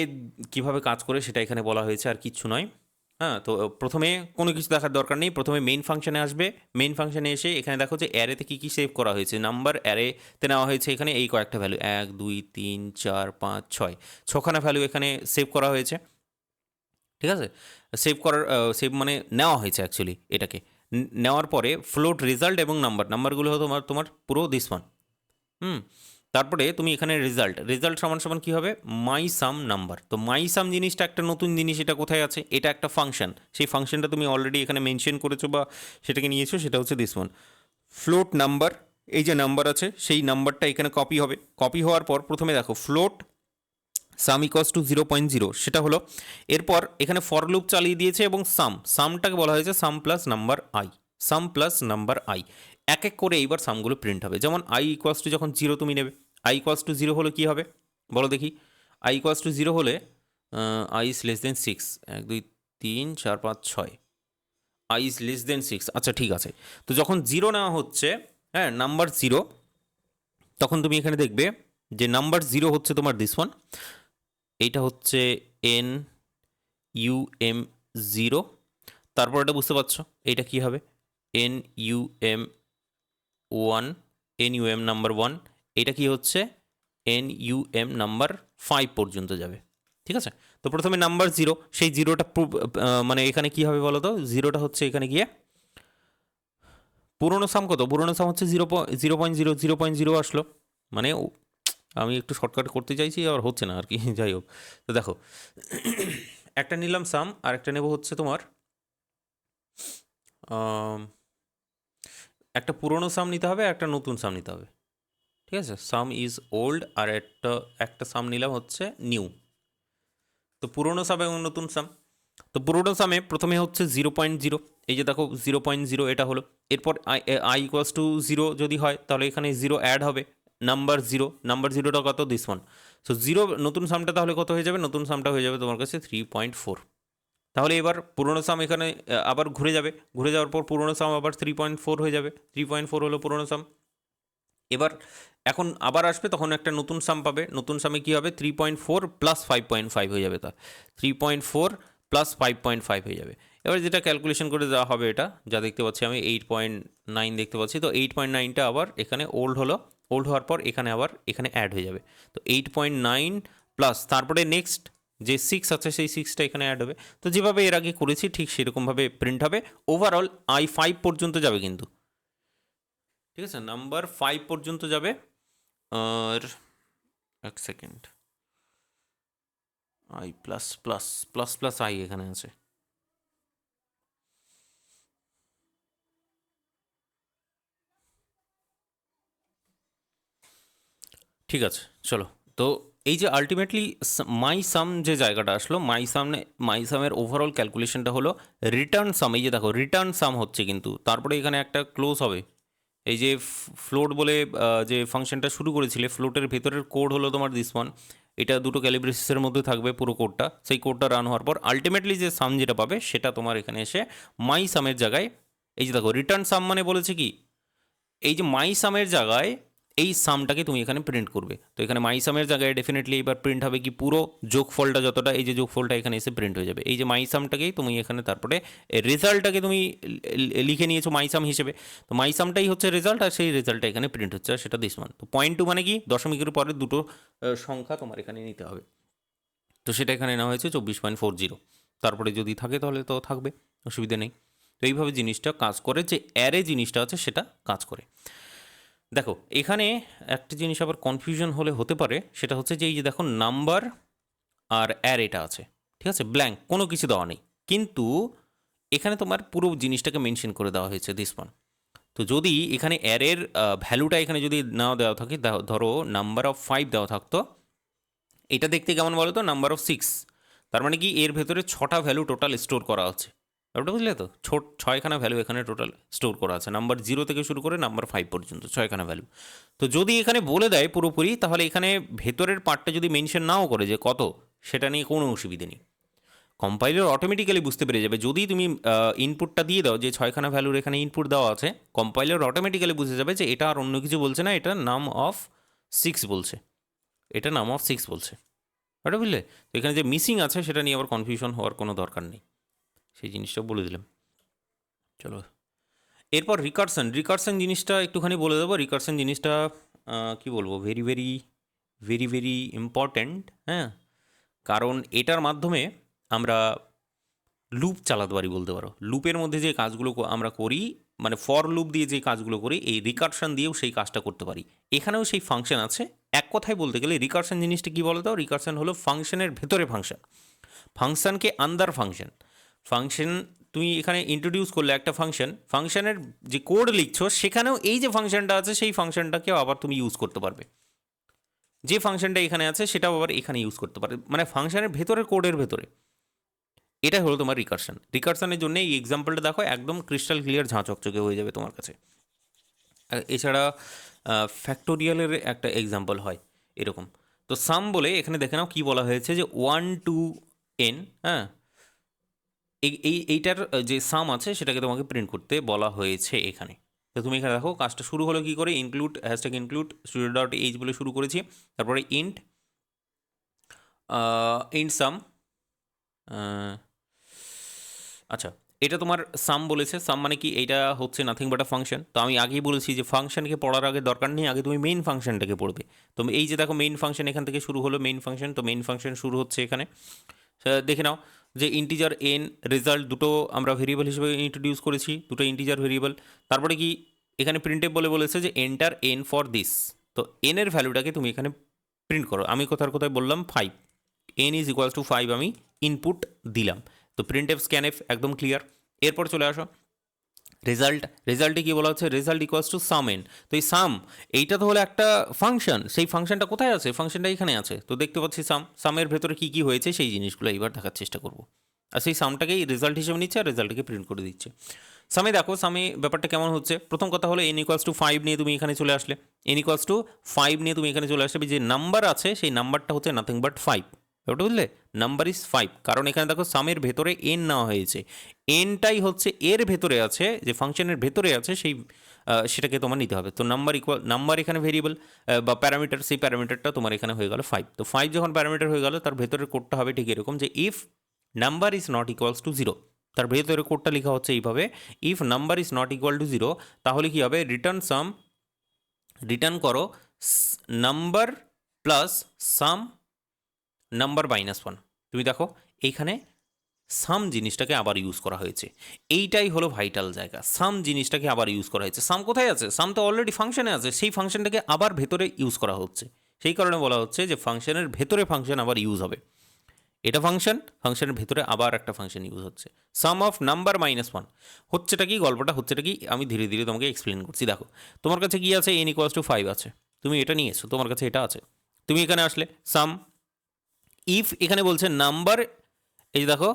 S1: কীভাবে কাজ করে সেটা এখানে বলা হয়েছে, আর কিচ্ছু নয়। হ্যাঁ, তো প্রথমে কোনো কিছু দেখার দরকার নেই, প্রথমে মেইন ফাংশনে আসবে। মেইন ফাংশনে এসে এখানে দেখো যে অ্যারেতে কী কী সেভ করা হয়েছে। নাম্বার অ্যারেতে নেওয়া হয়েছে এখানে এই কয়েকটা ভ্যালু, 1 2 3 4 5 6, ছখানা ভ্যালু এখানে সেভ করা হয়েছে। ঠিক আছে, সেভ মানে নেওয়া হয়েছে অ্যাকচুয়ালি এটাকে। নেওয়ার পরে ফ্লোট, রেজাল্ট এবং নাম্বারগুলো তোমার পুরো দিস ওয়ান। তারপরে তুমি এখানে রেজাল্ট সমান সমান কী হবে, মাই সাম নাম্বার। তো মাই সাম জিনিসটা একটা নতুন জিনিস, এটা কোথায় আছে, এটা একটা ফাংশন, সেই ফাংশনটা তুমি অলরেডি এখানে মেনশন করেছো বা সেটাকে নিয়েছো, সেটা হচ্ছে দিস ওয়ান। ফ্লোট নাম্বার, এই যে নাম্বার আছে সেই নাম্বারটা এখানে কপি হবে। কপি হওয়ার পর প্রথমে দেখো ফ্লোট সাম ইকোয়াস টু 0.0, সেটা হলো। এরপর এখানে ফর লুপ চালিয়ে দিয়েছে এবং সামটাকে বলা হয়েছে সাম প্লাস নাম্বার আই। এক এক করে এইবার সামগুলো প্রিন্ট হবে। যেমন আই ইকোয়াস টু যখন 0 তুমি নেবে, আই ইকোয়াস টু 0 হলে কী হবে বলো দেখি। আই ইকোয়াস টু 0 হলে I is less than 6, 1 2 3 4 5 6, I is less than 6। আচ্ছা ঠিক আছে, তো যখন 0 নেওয়া হচ্ছে, হ্যাঁ নাম্বার 0, তখন তুমি এখানে দেখবে যে নাম্বার 0 হচ্ছে তোমার দিস ওয়ান, এইটা হচ্ছে NUM0। তারপর এটা বুঝতে পারছো এইটা কী হবে, NUM নাম্বার 1, এটা কি হচ্ছে NUM নাম্বার 5 পর্যন্ত যাবে। ঠিক আছে, তো প্রথমে নাম্বার 0, সেই 0টা মানে এখানে কি হবে বলো তো, 0টা হচ্ছে এখানে গিয়ে পুরনো সাম কত, পুরনো সাম হচ্ছে 0.0 আসলো। মানে আমি একটু শর্টকাট করতে চাইছি আর হচ্ছে না আর কি, যাই হোক। তো দেখো একটা নিলাম সাম, আর একটা নেব হচ্ছে তোমার একটা পুরনো সাম নিতে হবে, একটা নতুন সাম নিতে হবে। ঠিক আছে, সাম ইজ ওল্ড, আর একটা সাম নিলাম হচ্ছে নিউ। তো পুরনো সাম এবং নতুন সাম, তো পুরনো সামে প্রথমে হচ্ছে 0.0, এই যে দেখো 0.0 এটা হলো। এরপর আই ইকুয়ালস টু 0 যদি হয় তাহলে এখানে 0 অ্যাড হবে, নাম্বার 0টা কত, দিস ওয়ান। সো 0 নতুন সামটা তাহলে কত হয়ে যাবে, নতুন সামটা হয়ে যাবে তোমার কাছে 3.4। তাহলে এবার পুরনো সাম এখানে আবার ঘুরে যাবে, ঘুরে যাওয়ার পর পুরনো সাম আবার 3.4 হয়ে যাবে, 3.4 হলো পুরনো সাম। এবার এখন আবার আসবে, তখন একটা নতুন সাম পাবে, নতুন সামে কী হবে, 3.4 প্লাস 5.5 হয়ে যাবে, তা 3.4 প্লাস 5.5 হয়ে যাবে। এবার যেটা ক্যালকুলেশন করে দেওয়া হবে, এটা যা দেখতে পাচ্ছি আমি 8.9 দেখতে পাচ্ছি, তো 8.9টা আবার এখানে ওল্ড হলো, ওল্ড হওয়ার পর এখানে আবার এখানে অ্যাড হয়ে যাবে। তো 8.9 প্লাস তারপরে নেক্সট যে 6 আছে সেই 6টা এখানে অ্যাড হবে। তো যেভাবে এর আগে করেছি ঠিক সেরকমভাবে প্রিন্ট হবে। ওভারঅল I5 পর্যন্ত যাবে কিন্তু, ঠিক আছে, নাম্বার 5 পর্যন্ত যাবে। আর এক second, I plus plus plus plus I এখানে আছে। ঠিক আছে চলো, তো এই যে আলটিমেটলি মাই সাম যে জায়গাটা আসলো, মাই সামের ওভারঅল ক্যালকুলেশনটা হলো রিটার্ন সাম। এই যে দেখো রিটার্ন সাম হচ্ছে, কিন্তু তারপরে এখানে একটা ক্লোজ হবে। এই যে ফ্লোট বলে যে ফাংশনটা শুরু করেছিলে, ফ্লোটের ভেতরের কোড হলো তোমার দিস ওয়ান, এটা দুটো ক্যালিব্রেসিসের মধ্যে থাকবে পুরো কোডটা। সেই কোডটা রান হওয়ার পর আলটিমেটলি যে সাম যেটা পাবে সেটা তোমার এখানে এসে মাই সামের জায়গায়, এই যে দেখো রিটার্ন সাম মানে বলেছে কি, এই যে মাই সামের জায়গায় এই সামটাকে তুমি এখানে প্রিন্ট করবে। তো এখানে মাই সামের জায়গায় ডেফিনেটলি এবার প্রিন্ট হবে কি, পুরো যোগফলটা যতটা, এই যে যোগফলটা এখানে এসে প্রিন্ট হয়ে যাবে। এই যে মাই সামটাকেই তুমি এখানে তারপরে রেজাল্টটাকে তুমি লিখে নিয়েছো মাই সাম হিসেবে, তো মাই সামটাই হচ্ছে রেজাল্ট, আর সেই রেজাল্টটা এখানে প্রিন্ট হচ্ছে, আর সেটা দিস মান। তো 0.2 মানে কি, দশমিকের পরে দুটো সংখ্যা তোমার এখানে নিতে হবে। তো সেটা এখানে নেওয়া হয়েছে 24.40। তারপরে যদি থাকে তাহলে তো থাকবে, অসুবিধা নেই। তো এইভাবে জিনিসটা কাজ করে, যে অ্যারে জিনিসটা আছে সেটা কাজ করে। দেখো এখানে একটা জিনিস আবার কনফিউশন হলে হতে পারে, সেটা হচ্ছে যে এই যে দেখো নাম্বার আর অ্যারেটা আছে, ঠিক আছে, ব্ল্যাঙ্ক, কোনো কিছু দেওয়া নেই, কিন্তু এখানে তোমার পুরো জিনিসটাকে মেনশন করে দেওয়া হয়েছে দিস ওয়ান। তো যদি এখানে অ্যারের ভ্যালুটা এখানে যদি নাও দেওয়া থাকে, ধরো নাম্বার অফ 5 দেওয়া থাকতো, এটা দেখতে কেমন বলো তো, নাম্বার অফ 6, তার মানে কি এর ভেতরে 6টা ভ্যালু টোটাল স্টোর করা আছে, ওটা বুঝলে তো, 6খানা ভ্যালু এখানে টোটাল স্টোর করা আছে, নাম্বার 0 থেকে শুরু করে নাম্বার 5 পর্যন্ত 6খানা ভ্যালু। তো যদি এখানে বলে দেয় পুরোপুরি, তাহলে এখানে ভেতরের পার্টটা যদি মেনশন নাও করে যে কত, সেটা নিয়ে কোনো অসুবিধে নেই, কম্পাইলার অটোমেটিক্যালি বুঝতে পেরে যাবে। যদি তুমি ইনপুটটা দিয়ে দাও যে 6খানা ভ্যালুর এখানে ইনপুট দেওয়া আছে, কম্পাইলার অটোমেটিক্যালি বুঝে যাবে যে এটা আর অন্য কিছু বলছে না, এটা নাম অফ 6 বলছে, এটা নাম অফ 6 বলছে, ওটা বুঝলে। তো এখানে যে মিসিং আছে সেটা নিয়ে আবার কনফিউশন হওয়ার কোনো দরকার নেই, সেই জিনিসটা বলে দিলাম। চলো এরপর রিকারশন জিনিসটা একটুখানি বলে দেবো। রিকারশন জিনিসটা কি বলবো, very very very very important, হ্যাঁ, কারণ এটার মাধ্যমে আমরা লুপ চালাতে পারি বলতে পারো। লুপের মধ্যে যে কাজগুলো আমরা করি, মানে ফর লুপ দিয়ে যে কাজগুলো করি, এই রিকারশন দিয়েও সেই কাজটা করতে পারি। এখানেও সেই ফাংশন আছে। এক কথায় বলতে গেলে রিকারশন জিনিসটা কী বলো তো, রিকারশন হলো ফাংশনের ভেতরে ফাংশন, ফাংশনকে আন্ডার ফাংশন। ফাংশন তুমি এখানে ইন্ট্রোডিউস করলে একটা ফাংশনের যে কোড লিখছো সেখানেও এই যে ফাংশনটা আছে সেই ফাংশনটাকেও আবার তুমি ইউজ করতে পারবে, যে ফাংশনটা এখানে আছে সেটাও আবার এখানে ইউজ করতে পারবে, মানে ফাংশনের ভেতরে, কোডের ভেতরে। এটা হলো তোমার রিকারশনের জন্য এই এক্সাম্পলটা দেখো, একদম ক্রিস্টাল ক্লিয়ার, ঝাঁচকচকে হয়ে যাবে তোমার কাছে। এছাড়া ফ্যাক্টোরিয়ালের একটা এক্সাম্পল হয় এরকম। তো সাম বলে এখানে দেখে নাও কী বলা হয়েছে, যে 1 to n, হ্যাঁ, এইটার যে সাম আছে সেটাকে তোমাকে প্রিন্ট করতে বলা হয়েছে এখানে। তো তুমি এখানে দেখো কাজটা শুরু হলো কী করে, ইনক্লুড ইনক্লুড student.h বলে শুরু করেছি, তারপরে ইন্ট সাম, আচ্ছা, এটা তোমার সাম বলেছে। সাম মানে কি, এইটা হচ্ছে নাথিং বাট আ ফাংশন। তো আমি আগেই বলেছি যে ফাংশনকে পড়ার আগে দরকার নেই, আগে তুমি মেইন ফাংশনটাকে পড়বে। তো এই যে দেখো মেইন ফাংশন এখান থেকে শুরু হলো, মেইন ফাংশন। তো মেইন ফাংশন শুরু হচ্ছে এখানে, দেখে নাও যে ইন্টিজার এন, রেজাল্ট দুটো আমরা ভেরিয়েবল হিসেবে ইন্ট্রোডিউস করেছি, দুটো ইন্টিজার ভেরিয়েবল। তারপরে কি এখানে প্রিন্টেব বলে বলেছে যে এন্টার এন ফর দিস। তো এনের ভ্যালুটাকে তুমি এখানে প্রিন্ট করো। আমি কোথায় বললাম 5, এন ইজ ইকুয়ালস টু 5 আমি ইনপুট দিলাম। তো প্রিন্টএফ স্ক্যানএফ একদম ক্লিয়ার। এরপর চলে আসো রেজাল্টে কি বলা হচ্ছে, result equals to some N. তো এই সাম, এইটা তো হলো একটা ফাংশন, সেই ফাংশনটা কোথায় আছে, ফাংশনটা এখানে আছে। তো দেখতে পাচ্ছি সামের ভেতরে কি কি হয়েছে সেই জিনিসগুলো এইবার দেখার চেষ্টা করব। আর সেই সামটাকেই রেজাল্ট হিসেবে নিচ্ছে, আর রেজাল্টকে প্রিন্ট করে দিচ্ছে। সামে দেখো, সামে ব্যাপারটা কেমন হচ্ছে। প্রথম কথা হলো এন ইকুয়ালস টু 5 নিয়ে তুমি এখানে চলে আসলে, এন ইকুয়ালস টু 5 নিয়ে তুমি এখানে চলে আসলে, যে নাম্বার আছে সেই নাম্বারটা হচ্ছে নাথিং বাট 5, ওটা বুঝলে, নাম্বার ইজ 5। কারণ এখানে দেখো সামের ভেতরে এন নেওয়া হয়েছে, এনটাই হচ্ছে এর ভেতরে আছে, যে ফাংশনের ভেতরে আছে সেই সেটাকে তোমার নিতে হবে। তো নাম্বার এখানে ভেরিয়েবল বা প্যারামিটার, সেই প্যারামিটারটা তোমার এখানে হয়ে গেল 5। তো 5 যখন প্যারামিটার হয়ে গেল, তার ভেতরের কোডটা হবে ঠিক এরকম, যে if number is not equals to 0, তার ভেতরে কোডটা লেখা হচ্ছে এইভাবে, if number is not equal to 0, তাহলে কি হবে, রিটার্ন করো নাম্বার প্লাস সাম নাম্বার -1। তুমি দেখো এইখানে সাম জিনিসটাকে আবার ইউজ করা হয়েছে, এইটাই হলো ভাইটাল জায়গা। সাম জিনিসটাকে আবার ইউজ করা হয়েছে। সাম কোথায় আছে, সাম তো অলরেডি ফাংশনে আছে, সেই ফাংশনটাকে আবার ভেতরে ইউজ করা হচ্ছে। সেই কারণে বলা হচ্ছে যে ফাংশনের ভেতরে ফাংশন আবার ইউজ হবে। এটা ফাংশনের ভেতরে আবার একটা ফাংশন ইউজ হচ্ছে। সাম অফ নাম্বার -1 হচ্ছেটা কি, গল্পটা হচ্ছেটা কি, আমি ধীরে ধীরে তোমাকে এক্সপ্লেন করছি। দেখো তোমার কাছে কি আছে, এন ইকুয়ালস টু 5 আছে, তুমি এটা নিয়ে এসো, তোমার কাছে এটা আছে, তুমি এখানে আসলে সাম, ইফ এখানে বলছে নাম্বার, এই যে দেখো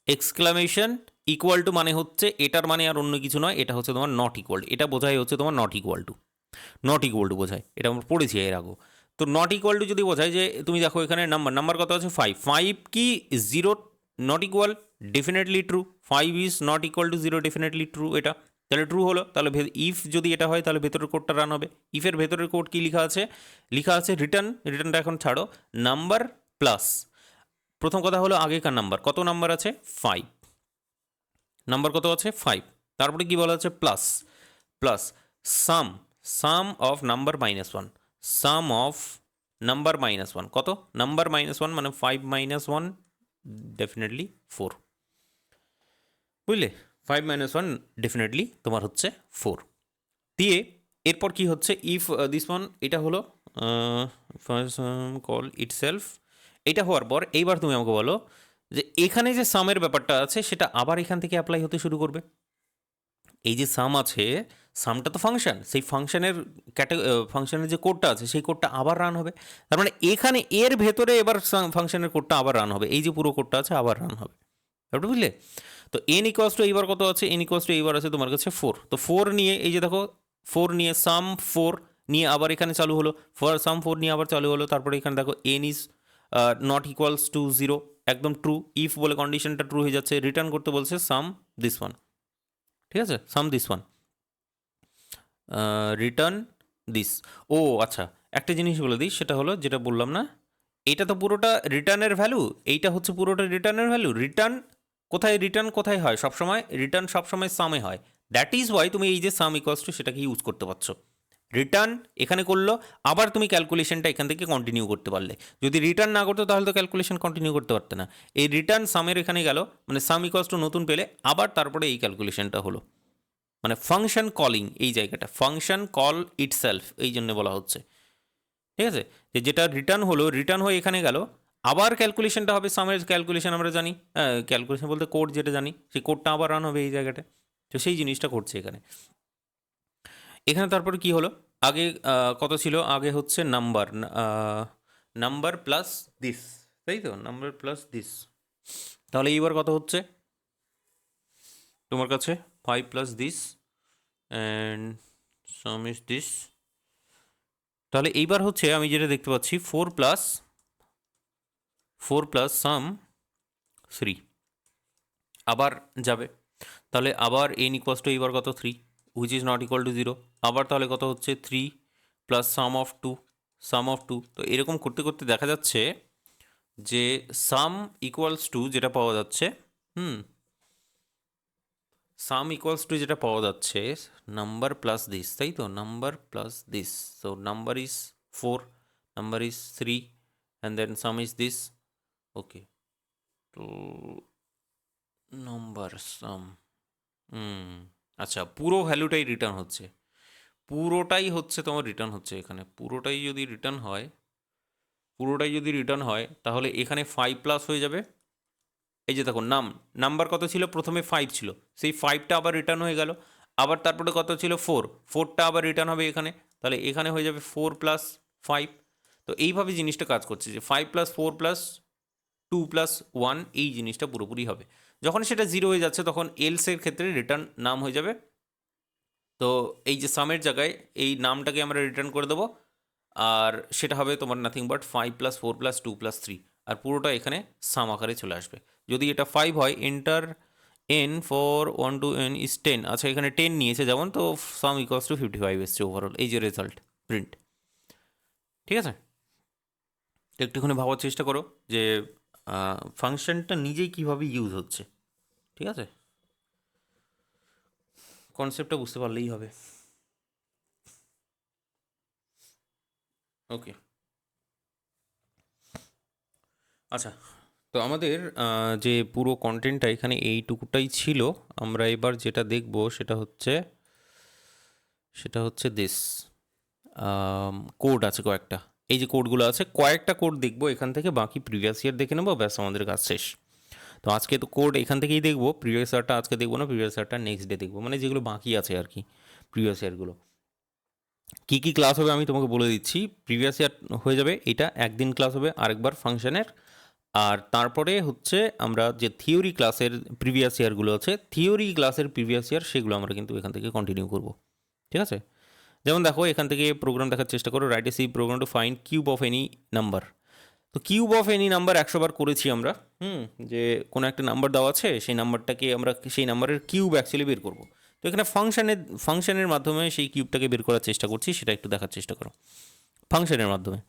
S1: এক্সক্লামেশন ইকুয়াল টু মানে হচ্ছে এটার মানে আর অন্য কিছু নয়, এটা হচ্ছে তোমার নট ইকুয়াল, এটা বোঝাই হচ্ছে তোমার নট ইকুয়াল টু বোঝায়, এটা আমরা পড়েছি এর আগে। তো নট ইকুয়াল টু যদি বোঝায় যে তুমি দেখো এখানে নাম্বার কত আছে 5 কি 0 not equal, definitely true. 5 is not equal to 0, definitely true এটা, তাহলে ট্রু হলো। তাহলে ইফ যদি এটা হয় তাহলে ভেতরের কোডটা রান হবে। ইফের ভেতরের কোড কি লেখা আছে রিটার্নটা এখন ছাড়ো, নাম্বার প্লাস, প্রথম কথা হলো আগেকার নাম্বার, কত নাম্বার আছে 5, নাম্বার কত আছে 5, তারপরে কি বলা আছে plus some of number -1, some of number -1 কত, নাম্বার -1 মানে 5 - 1 ডেফিনেটলি 4, বুঝলে? 5 - 1 ডেফিনেটলি তোমার হচ্ছে 4 দিয়ে এরপর কি হচ্ছে, ইফ দিস ওয়ান, এটা হলো কল ইটসেলফ। এটা হওয়ার পর এইবার তুমি আমাকে বলো যে এখানে যে সামের ব্যাপারটা আছে সেটা আবার এখান থেকে অ্যাপ্লাই হতে শুরু করবে। এই যে সাম আছে, সামটা তো ফাংশন, সেই ফাংশনের যে কোডটা আছে সেই কোডটা আবার রান হবে। তার মানে এখানে এর ভেতরে এবার ফাংশনের কোডটা আবার রান হবে, এই যে পুরো কোডটা আছে আবার রান হবে, ব্যাপারটা বুঝলে? তো এন ইকুয়ালস টু এইবার কত আছে, এন ইকুয়ালস টু এইবার আছে তোমার কাছে 4। তো 4 নিয়ে এই যে দেখো 4 নিয়ে সাম 4 নিয়ে আবার এখানে চালু হলো, সাম 4 নিয়ে আবার চালু হলো। তারপরে এখানে দেখো N is not equals to 0, একদম ট্রু, ইফ বলে কন্ডিশনটা ট্রু হয়ে যাচ্ছে, রিটার্ন করতে বলছে সাম দিস ওয়ান, ঠিক আছে, সাম দিস ওয়ান, রিটার্ন দিস। ও আচ্ছা, একটা জিনিস বলে দিই, সেটা হলো যেটা বললাম না, এটা তো পুরোটা রিটার্নের ভ্যালু, এইটা হচ্ছে পুরোটা রিটার্নের ভ্যালু। রিটার্ন কোথায় হয় সবসময়, রিটার্ন সবসময় সামে হয়। দ্যাট ইজ ওয়াই তুমি এই যে সাম ইকুয়ালস টু সেটাকে ইউজ করতে পারছো। রিটার্ন এখানে করলো, আবার তুমি ক্যালকুলেশনটা এখান থেকে কন্টিনিউ করতে পারলে। যদি রিটার্ন না করতো তাহলে তো ক্যালকুলেশন কন্টিনিউ করতে পারতে না। এই রিটার্ন সামের এখানে গেল, মানে সাম ইকুয়ালস টু নতুন পেলে আবার তারপরে এই ক্যালকুলেশনটা হলো, মানে ফাংশন কলিং, এই জায়গাটা ফাংশন কল ইটসেলফ এই জন্য বলা হচ্ছে, ঠিক আছে? যেটা রিটার্ন হলো, রিটার্ন হয়ে এখানে গেল, আবার ক্যালকুলেশনটা হবে, সামের ক্যালকুলেশন আমরা জানি, ক্যালকুলেশন বলতে কোড যেটা জানি, সেই কোডটা আবার রান হবে এই জায়গাটা। তো সেই জিনিসটা করছে এখানে। তারপরে কি হলো, আগে কত ছিল, আগে হচ্ছে নাম্বার প্লাস দিস, তাই তো, নাম্বার প্লাস দিস। তাহলে এইবার কত হচ্ছে তোমার কাছে 5 plus this and some is this. তাহলে এইবার হচ্ছে আমি যেটা দেখতে পাচ্ছি 4 প্লাস সাম 3 আবার যাবে। তাহলে আবার এন ইকুয়ালস টু এইবার কত 3, which is not equal to 0। আবার তাহলে কত হচ্ছে 3 প্লাস সাম অফ 2। তো এরকম করতে করতে দেখা যাচ্ছে যে সাম ইকুয়ালস টু যেটা পাওয়া যাচ্ছে, সাম ইকুয়ালস টু যেটা পাওয়া যাচ্ছে নাম্বার প্লাস দিস, তাই তো, number plus this. So number is 4, number is 3 and then sum is this. Okay, তো নাম্বার সাম, আচ্ছা, পুরো ভ্যালুটাই রিটার্ন হচ্ছে, পুরোটাই হচ্ছে তোমার রিটার্ন হচ্ছে এখানে। পুরোটাই যদি রিটার্ন হয় তাহলে এখানে 5 প্লাস হয়ে যাবে। এই যে দেখো নাম্বার কত ছিল, প্রথমে 5 ছিল, সেই 5টা আবার রিটার্ন হয়ে গেল। আবার তারপরে কত ছিল 4টা আবার রিটার্ন হবে এখানে। তাহলে এখানে হয়ে যাবে 4 প্লাস 5। তো এইভাবে জিনিসটা কাজ করছে যে 5 প্লাস 4 প্লাস 2 প্লাস 1 এই জিনিসটা পুরোপুরি হবে। যখন সেটা 0 হয়ে যাচ্ছে তখন এলসের ক্ষেত্রে রিটার্ন নাম হয়ে যাবে। তো এই যে সামের জায়গায় এই নামটাকে আমরা রিটার্ন করে দেবো, আর সেটা হবে তোমার nothing but 5 plus 4 plus 2 plus 3, আর পুরোটা এখানে সাম আকারে চলে আসবে। যদি এটা 5 হয়, enter N for 1 to n is 10। আচ্ছা, এখানে 10 নিয়েছে যেমন, তো সাম ইকুয়ালস টু 55 এসছে ওভারঅল, এই যে রেজাল্ট প্রিন্ট। ঠিক আছে, তো একটুখানি ভাবার চেষ্টা করো যে ফাংশনটা নিজেই কীভাবে ইউজ হচ্ছে। ঠিক আছে, কনসেপ্টটা বুঝতে পারলেই হবে। ওকে, আচ্ছা, তো আমাদের যে পুরো কন্টেন্টটা এখানে এইটুকুটাই ছিল। আমরা এবার যেটা দেখব সেটা হচ্ছে দিস কোড আছে কয়েকটা, এই যে কোডগুলো আছে, কয়েকটা কোড দেখবো এখান থেকে, বাকি প্রিভিয়াস ইয়ার দেখে নেবো, ব্যাস আমাদের কাজ শেষ। তো আজকে তো কোড এখান থেকেই দেখবো, প্রিভিয়াস ইয়ারটা আজকে দেখবো না, প্রিভিয়াস ইয়ারটা নেক্সট ডে দেখবো, মানে যেগুলো বাকি আছে আর কি প্রিভিয়াস ইয়ারগুলো। কী কী ক্লাস হবে আমি তোমাকে বলে দিচ্ছি। প্রিভিয়াস ইয়ার হয়ে যাবে এটা, একদিন ক্লাস হবে আরেকবার ফাংশনের, আর তারপরে হচ্ছে আমরা যে থিওরি ক্লাসের প্রিভিয়াস ইয়ারগুলো আছে, থিওরি ক্লাসের প্রিভিয়াস ইয়ার, সেগুলো আমরা কিন্তু এখান থেকে কন্টিনিউ করব। ঠিক আছে, যেমন দেখো এখান থেকে প্রোগ্রাম দেখার চেষ্টা করো, write a C program to find cube of any number. তো কিউব অফ এনি নাম্বার 100 বার করেছি আমরা, যে কোনো একটা নাম্বার দেওয়া আছে, সেই নাম্বারটাকে আমরা সেই নাম্বারের কিউব অ্যাকচুয়ালি বের করবো। তো এখানে ফাংশনের মাধ্যমে সেই কিউবটাকে বের করার চেষ্টা করছি, সেটা একটু দেখার চেষ্টা করো। ফাংশনের মাধ্যমে,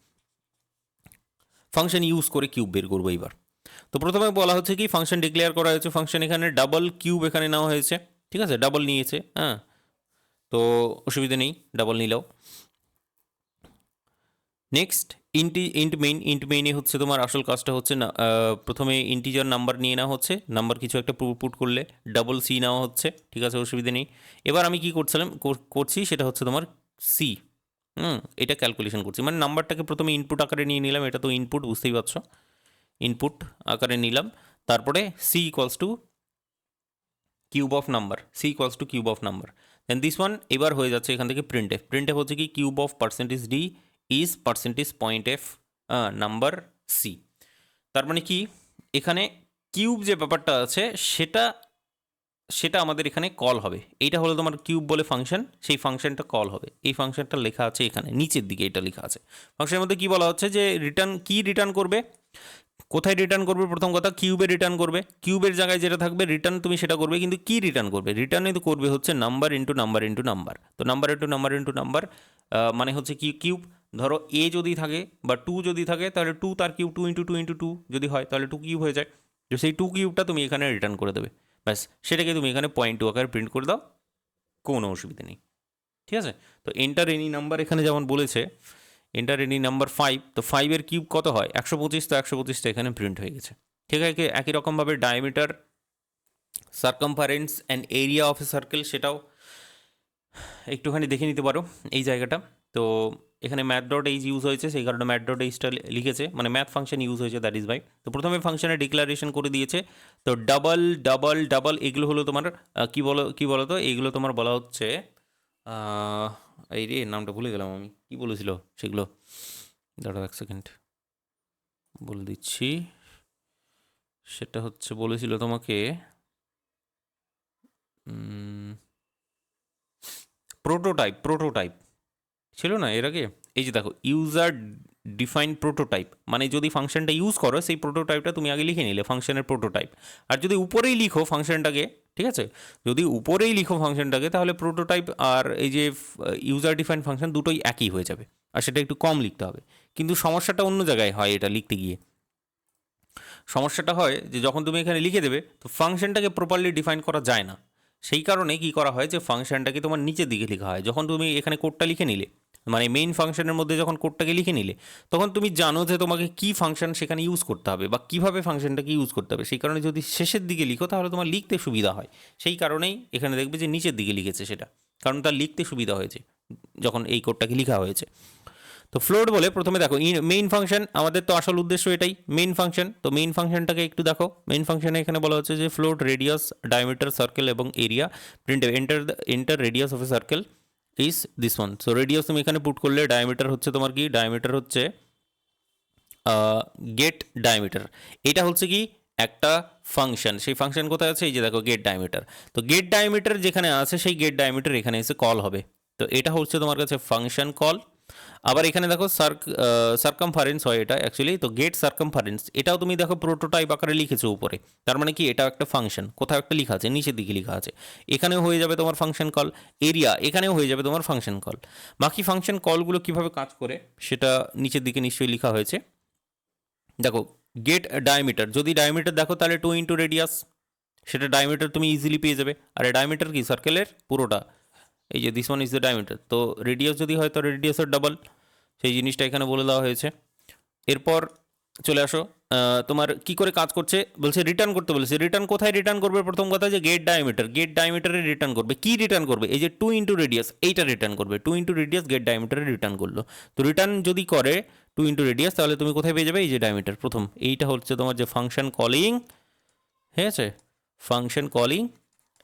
S1: ফাংশন ইউজ করে কিউব বের করবো এইবার। তো প্রথমে বলা হচ্ছে কি ফাংশন ডিক্লেয়ার করা হয়েছে, ফাংশন এখানে ডাবল কিউব এখানে নেওয়া হয়েছে, ঠিক আছে, ডাবল নিয়েছে, হ্যাঁ, তো অসুবিধা নেই, ডাবল নিলেও। নেক্সট ইন্ট মেইনে হচ্ছে তোমার আসল কাজটা হচ্ছে না, প্রথমে ইন্টিজার নাম্বার নিয়ে নেওয়া হচ্ছে, নাম্বার কিছু একটা পুট করলে ডাবল সি নেওয়া হচ্ছে, ঠিক আছে, অসুবিধা নেই। এবার আমি কি করছি সেটা হচ্ছে তোমার সি, এটা ক্যালকুলেশন করছি, মানে নাম্বারটাকে প্রথমে ইনপুট আকারে নিয়ে নিলাম, এটা তো ইনপুট বুঝতেই পারছো, ইনপুট আকারে নিলাম, তারপরে c equals to cube of number, c equals to cube of number, then this one এবার হয়ে যাচ্ছে এখান থেকে প্রিন্ট এফ হচ্ছে কি cube of percentage d is percentage point f number c. তার মানে কি এখানে কিউব যে ব্যাপারটা আছে সেটা সেটা আমাদের এখানে কল হবে, এইটা হলো তোমার কিউব বলে ফাংশন, সেই ফাংশনটা কল হবে, এই ফাংশনটা লেখা আছে এখানে নিচের দিকে, এটা লেখা আছে। ফাংশনের মধ্যে কি বলা হচ্ছে যে রিটার্ন করবে, কোথায় রিটার্ন করবে, প্রথম কথা কিউবে রিটার্ন করবে, কিউবের জায়গায় যেটা থাকবে রিটার্ন তুমি সেটা করবে, কিন্তু কি রিটার্ন করবে, রিটার্নে তো করবে হচ্ছে number into number into number. তো number into number into number মানে হচ্ছে কি কিউব, ধরো এ যদি থাকে বা 2 যদি থাকে তাহলে 2 তার কিউব, 2 ইন্টু 2 ইন্টু 2 যদি হয় তাহলে 2 কিউব হয়ে যায়, তো সেই 2 কিউবটা তুমি এখানে রিটার্ন করে দেবে, ব্যাস সেটাকে তুমি এখানে পয়েন্ট টু আকারে প্রিন্ট করে দাও, কোনো অসুবিধা নেই, ঠিক আছে। তো এন্টার এনি নাম্বার এখানে যেমন বলেছে, এন্টার এনি নাম্বার 5, তো 5-এর কিউব কত হয় 125, তো 125টা এখানে প্রিন্ট হয়ে গেছে, ঠিক আছে। একই রকমভাবে diameter, circumference and area of A circle সেটাও একটুখানি দেখে নিতে পারো এই জায়গাটা। তো এখানে ম্যাথ ডট এইচ ইউজ হয়েছে, সেই কারণে ম্যাথ ডট এইচটা লিখেছে, মানে ম্যাথ ফাংশন ইউজ হয়েছে, দ্যাট ইজ বাই। তো প্রথমে ফাংশনের ডিক্লারেশন করে দিয়েছে, তো ডাবল ডাবল ডাবল এগুলো হলো তোমার কি বলো তো, এইগুলো তোমার বলা হচ্ছে এই রে নামটা ভুলে গেলাম আমি, কি বলেছিল সেগুলো, দাঁড়াও এক সেকেন্ড বলে দিচ্ছি, সেটা হচ্ছে বলেছিল তোমাকে প্রোটোটাইপ ছিল না এর আগে, এই যে দেখো ইউজার ডিফাইন প্রোটোটাইপ, মানে যদি ফাংশনটা ইউজ করো সেই প্রোটোটাইপটা তুমি আগে লিখে নিলে, ফাংশনের প্রোটোটাইপ। আর যদি উপরেই লিখো ফাংশনটাকে, ঠিক আছে, যদি উপরেই লিখো ফাংশনটাকে তাহলে প্রোটোটাইপ আর এই যে ইউজার ডিফাইন ফাংশন দুটোই একই হয়ে যাবে, আর সেটা একটু কম লিখতে হবে। কিন্তু সমস্যাটা অন্য জায়গায় হয়, এটা লিখতে গিয়ে সমস্যাটা হয় যে যখন তুমি এখানে লিখে দেবে তো ফাংশনটাকে প্রপারলি ডিফাইন করা যায় না, সেই কারণে কি করা হয় যে ফাংশনটাকে তোমার নিচের দিকে লেখা হয়। যখন তুমি এখানে কোডটা লিখে নিলে, মানে মেইন ফাংশনের মধ্যে যখন কোডটাকে লিখে নিলে, তখন তুমি জানো যে তোমাকে কি ফাংশন সেখানে ইউজ করতে হবে বা কীভাবে ফাংশনটাকে ইউজ করতে হবে, সেই কারণে যদি শেষের দিকে লিখো তাহলে তোমার লিখতে সুবিধা হয়, সেই কারণেই এখানে দেখবে যে নিচের দিকে লিখেছে সেটা, কারণ তার লিখতে সুবিধা হয়েছে যখন এই কোডটাকে লেখা হয়েছে। তো ফ্লোট বলে প্রথমে দেখো মেইন ফাংশন, আমাদের তো আসল উদ্দেশ্য এটাই মেইন ফাংশন, তো মেইন ফাংশনটাকে একটু দেখো। মেইন ফাংশনে এখানে বলা হচ্ছে যে ফ্লোট রেডিয়াস ডায়ামিটার সার্কেল এবং area, print enter radius of A circle is this one. So radius তুমি এখানে পুট করলে, ডায়ামিটার হচ্ছে তোমার কি, ডায়ামিটার হচ্ছে গেট ডায়ামিটার, এটা হচ্ছে কি একটা ফাংশন, সেই ফাংশন কোথায় আছে, এই যে দেখো গেট ডায়ামিটার। তো গেট ডায়ামিটার যেখানে আছে সেই গেট ডায়ামিটার এখানে এসে কল হবে, তো এটা হচ্ছে তোমার কাছে ফাংশন কল। আবার এখানে দেখো সার্কামফারেন্স হয় এটা অ্যাকচুয়ালি, তো গেট সার্কামফারেন্স এটাও তুমি দেখো প্রোটোটাইপ আকারে লিখেছো উপরে, তার মানে কি এটাও একটা ফাংশন, কোথাও একটা লেখা আছে নিচের দিকে লেখা আছে, এখানেও হয়ে যাবে তোমার ফাংশন কল। এরিয়া এখানেও হয়ে যাবে তোমার ফাংশন কল। বাকি ফাংশন কলগুলো কিভাবে কাজ করে সেটা নিচের দিকে নিশ্চয়ই লেখা হয়েছে। দেখো গেট ডায়ামিটার, যদি ডায়ামিটার দেখো তাহলে 2 ইন্টু রেডিয়াস, সেটা ডায়ামিটার তুমি ইজিলি পেয়ে যাবে। আর ডায়ামিটার কি সার্কেলের পুরোটা, এই যে this one is the diameter, তো রেডিয়াস যদি হয় তো রেডিয়াসের ডাবল, সেই জিনিসটা এখানে বলে দেওয়া হয়েছে। এরপর চলে আসো, তোমার কি করে কাজ করছে বলছে, রিটার্ন করতে বলেছে, রিটার্ন কোথায় রিটার্ন করবে, প্রথম কথা যে গেট ডায়ামিটারে রিটার্ন করবে, কি রিটার্ন করবে, এই যে 2 ইন্টু রেডিয়াস এইটা রিটার্ন করবে, 2 ইন্টু রেডিয়াস গেট ডায়ামিটারে রিটার্ন করলো। তো রিটার্ন যদি করে 2 ইন্টু রেডিয়াস তাহলে তুমি কোথায় পেয়ে যাবে, এই যে ডায়ামিটার প্রথম, এইটা হচ্ছে তোমার যে ফাংশন কলিং, ঠিক আছে, ফাংশন কলিং,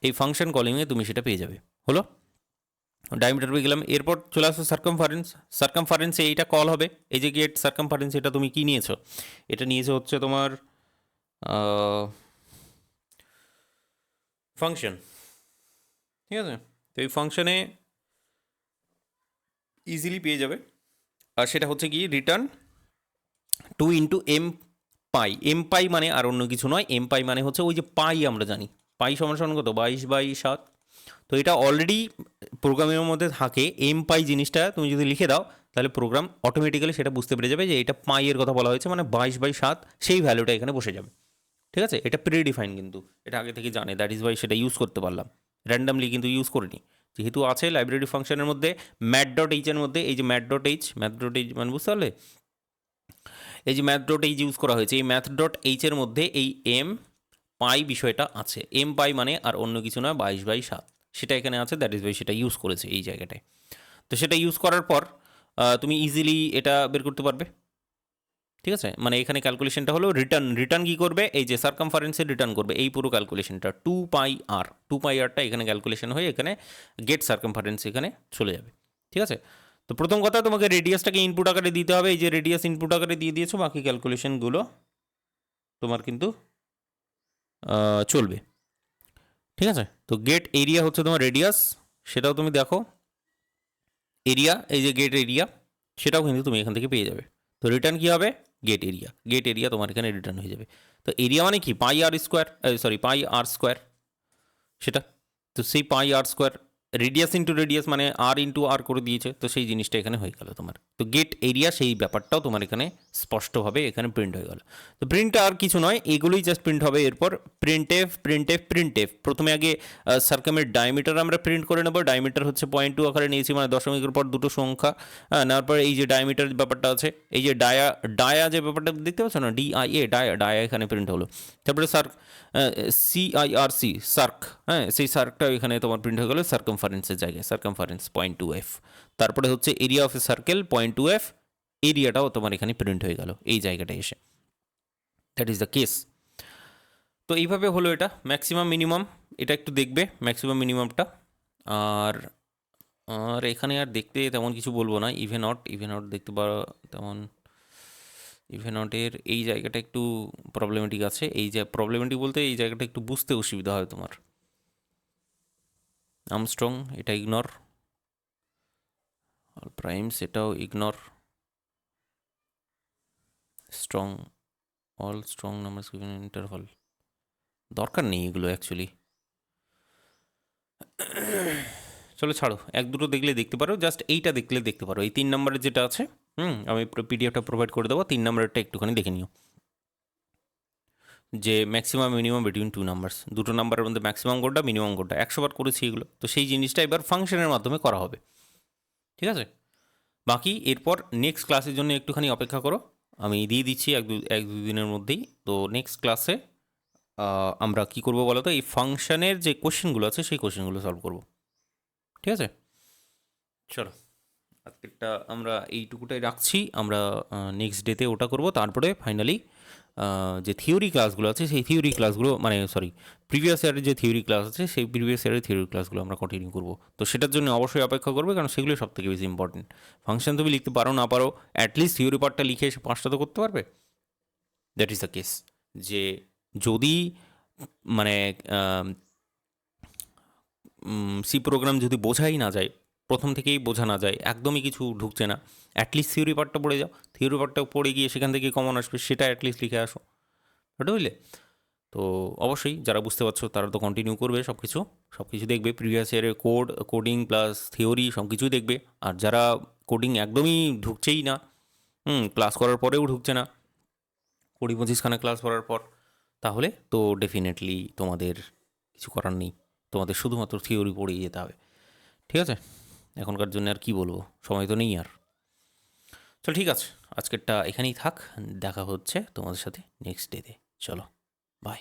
S1: এই ফাংশন কলিংয়ে তুমি সেটা পেয়ে যাবে, হলো ডায়ামিটার পেয়ে গেলাম। এরপর চলে আসো সার্কামফারেন্সে এইটা কল হবে, এই যে গেট সার্কামফারেন্স এটা তুমি কি নিয়েছো, এটা নিয়েছো হচ্ছে তোমার ফাংশন, ঠিক আছে। তো এই ফাংশনে ইজিলি পেয়ে যাবে। আর সেটা হচ্ছে কি রিটার্ন 2 ইন্টু এম পাই। এম পাই মানে আর অন্য কিছু নয়, এম পাই মানে হচ্ছে ওই যে পাই আমরা জানি, পাই সমান সমান কত 22/7। তো এটা অলরেডি প্রোগ্রামের মধ্যে থাকে, এম পাই জিনিসটা তুমি যদি লিখে দাও তাহলে প্রোগ্রাম অটোমেটিক্যালি সেটা বুঝতে পেরে যাবে যে এটা পাইয়ের কথা বলা হয়েছে, মানে 22/7 সেই ভ্যালুটা এখানে বসে যাবে। ঠিক আছে, এটা প্রিডিফাইন, কিন্তু এটা আগে থেকে জানে, দ্যাট ইজ ওয়াই সেটা ইউজ করতে পারলাম, র্যান্ডামলি কিন্তু ইউজ করিনি, যেহেতু আছে লাইব্রেরি ফাংশনের মধ্যে ম্যাথ ডট এইচের মধ্যে। এই যে ম্যাথ ডট এইচ মানে বুঝতে পারলে, এই যে ম্যাথ ডট এইচ ইউজ করা হয়েছে, এই ম্যাথ ডট এইচের মধ্যে এই এম পাই বিষয়টা আছে। এম পাই মানে আর অন্য কিছু নয় 22/7, সেটা এখানে আছে, দ্যাট ইজ ওয়াই সেটা ইউজ করেছে এই জায়গাটায়। তো সেটা ইউজ করার পর তুমি ইজিলি এটা বের করতে পারবে। ঠিক আছে, মানে এখানে ক্যালকুলেশনটা হলো রিটার্ন কী করবে, এই যে সার্কামফারেন্সের রিটার্ন করবে এই পুরো ক্যালকুলেশনটা 2πr এখানে ক্যালকুলেশন হয়ে এখানে গেট সার্কামফারেন্স এখানে চলে যাবে। ঠিক আছে, তো প্রথম কথা তোমাকে রেডিয়াসটাকে ইনপুট আকারে দিতে হবে, এই যে রেডিয়াস ইনপুট আকারে দিয়ে দিয়েছো, বাকি ক্যালকুলেশনগুলো তোমার কিন্তু চলবে। ঠিক আছে, তো গেট এরিয়া হচ্ছে তোমার রেডিয়াস, সেটাও তুমি দেখো, এরিয়া এই যে গেট এরিয়া সেটাও কিন্তু তুমি এখান থেকে পেয়ে যাবে। তো রিটার্ন কী হবে, গেট এরিয়া তোমার এখানে রিটার্ন হয়ে যাবে। তো এরিয়া মানে কি পাই আর স্কোয়ার সেটা, তো সেই পাই আর স্কোয়ার রেডিয়াস ইন্টু রেডিয়াস মানে আর ইন্টু আর করে দিয়েছে, তো সেই জিনিসটা এখানে হয়ে গেল তোমার। তো গেট এরিয়া সেই ব্যাপারটাও তোমার এখানে স্পষ্টভাবে এখানে প্রিন্ট হয়ে গেল। তো প্রিন্ট আর কিছু নয়, এগুলোই জাস্ট প্রিন্ট হবে। এরপর প্রিন্ট এফ প্রথমে আগে সার্কামের ডায়ামিটার আমরা প্রিন্ট করে নেবো। ডায়ামিটার হচ্ছে 0.2 আকারে নিয়েছি, মানে দশমিকের পর দুটো সংখ্যা, নেওয়ার পর এই যে ডায়ামিটার ব্যাপারটা আছে, এই যে ডায়া যে ব্যাপারটা দেখতে পাচ্ছ না, ডায়া এখানে প্রিন্ট হলো। তারপরে সার্ক, হ্যাঁ সেই সার্কটা এখানে তোমার প্রিন্ট হয়ে গেলো সার্কামফারেন্সের জায়গায়, সার্কামফারেন্স 0.2f। তারপরে হচ্ছে area of A circle 0.2f, এরিয়াটাও তোমার এখানে প্রিন্ট হয়ে গেল এই জায়গাটায় এসে, দ্যাট ইজ দ্য কেস। তো এইভাবে হলো এটা ম্যাক্সিমাম মিনিমাম, এটা একটু দেখবে ম্যাক্সিমাম মিনিমামটা। আর আর এখানে আর দেখতে তেমন কিছু বলবো না, ইভেন নট দেখতে পারো তেমন। ইভেন নটের এই জায়গাটা একটু প্রবলেমেটিক আছে, এই যে প্রবলেমেটিক বলতে এই জায়গাটা একটু বুঝতে অসুবিধা হয় তোমার। আর্মস্ট্রং এটা ইগনোর, আর প্রাইমস এটাও ignore, strong all strong numbers given interval দরকার নেই এগুলো অ্যাকচুয়ালি। চলো ছাড়ো, এক দুটো দেখলে দেখতে পারো, জাস্ট এইটা দেখলে দেখতে পারো, এই 3 নম্বরের যেটা আছে, আমি পিডিএফটা প্রোভাইড করে দেবো, 3 নম্বরেরটা একটুখানি দেখে নিও, যে ম্যাক্সিমাম মিনিমাম বিটুইন 2 নাম্বারস, দুটো নাম্বারের মধ্যে ম্যাক্সিমাম কোনটা মিনিমাম কোনটা, 100 বার করেছি এগুলো, তো সেই জিনিসটা এবার ফাংশনের মাধ্যমে করা হবে। ঠিক আছে, বাকি এরপর নেক্সট ক্লাসের জন্য একটুখানি অপেক্ষা করো, আমি দিয়ে দিচ্ছি এক দু দিনের মধ্যেই। তো নেক্সট ক্লাসে আমরা কি করব বলো তো, এই ফাংশনের যে কোশ্চেনগুলো আছে সেই কোশ্চেনগুলো সলভ করব। ঠিক আছে, চলো আজকেরটা আমরা এইটুকুটাই রাখছি, আমরা নেক্সট ডেতে ওটা করব। তারপরে ফাইনালি যে থিওরি ক্লাসগুলো আছে সেই থিওরি ক্লাসগুলো, মানে প্রিভিয়াস ইয়ারের যে থিওরি ক্লাস আছে সেই প্রিভিয়াস ইয়ারের থিওরি ক্লাসগুলো আমরা কন্টিনিউ করব। তো সেটার জন্য অবশ্যই অপেক্ষা করবে, কারণ সেগুলো সব থেকে বেশি ইম্পর্টেন্ট। ফাংশন তুমি লিখতে পারো না পারো, অ্যাটলিস্ট থিওরি পার্টটা লিখে এসে 5টা তো করতে পারবে, দ্যাট ইজ দ্য কেস। যে যদি মানে সি প্রোগ্রাম যদি বোঝাই না যায়, প্রথম থেকেই বোঝা না যায়, একদমই কিছু ঢুকছে না, অ্যাটলিস্ট থিওরি পার্টটা পড়ে যাও, থিওরি পার্টটা পড়ে গিয়ে সেখান থেকে কমন আসবে সেটা অ্যাটলিস্ট লিখে আসো, ওটা বুঝলে। তো অবশ্যই যারা বুঝতে পারছো তারা তো কন্টিনিউ করবে, সব কিছু দেখবে, প্রিভিয়াস ইয়ারের কোডিং প্লাস থিওরি সব কিছুই দেখবে। আর যারা কোডিং একদমই ঢুকছেই না, ক্লাস করার পরেও ঢুকছে না, 20-25খানা ক্লাস করার পর, তাহলে তো ডেফিনেটলি তোমাদের কিছু করার নেই, তোমাদের শুধুমাত্র থিওরি পড়েই যেতে হবে। ঠিক আছে, এখনকার জন্য আর কি বলবো, সময় তো নেই আর। চল ঠিক আছে, আজকেরটা এখানেই থাক, দেখা হচ্ছে তোমাদের সাথে নেক্সট ডেতে, চলো বাই।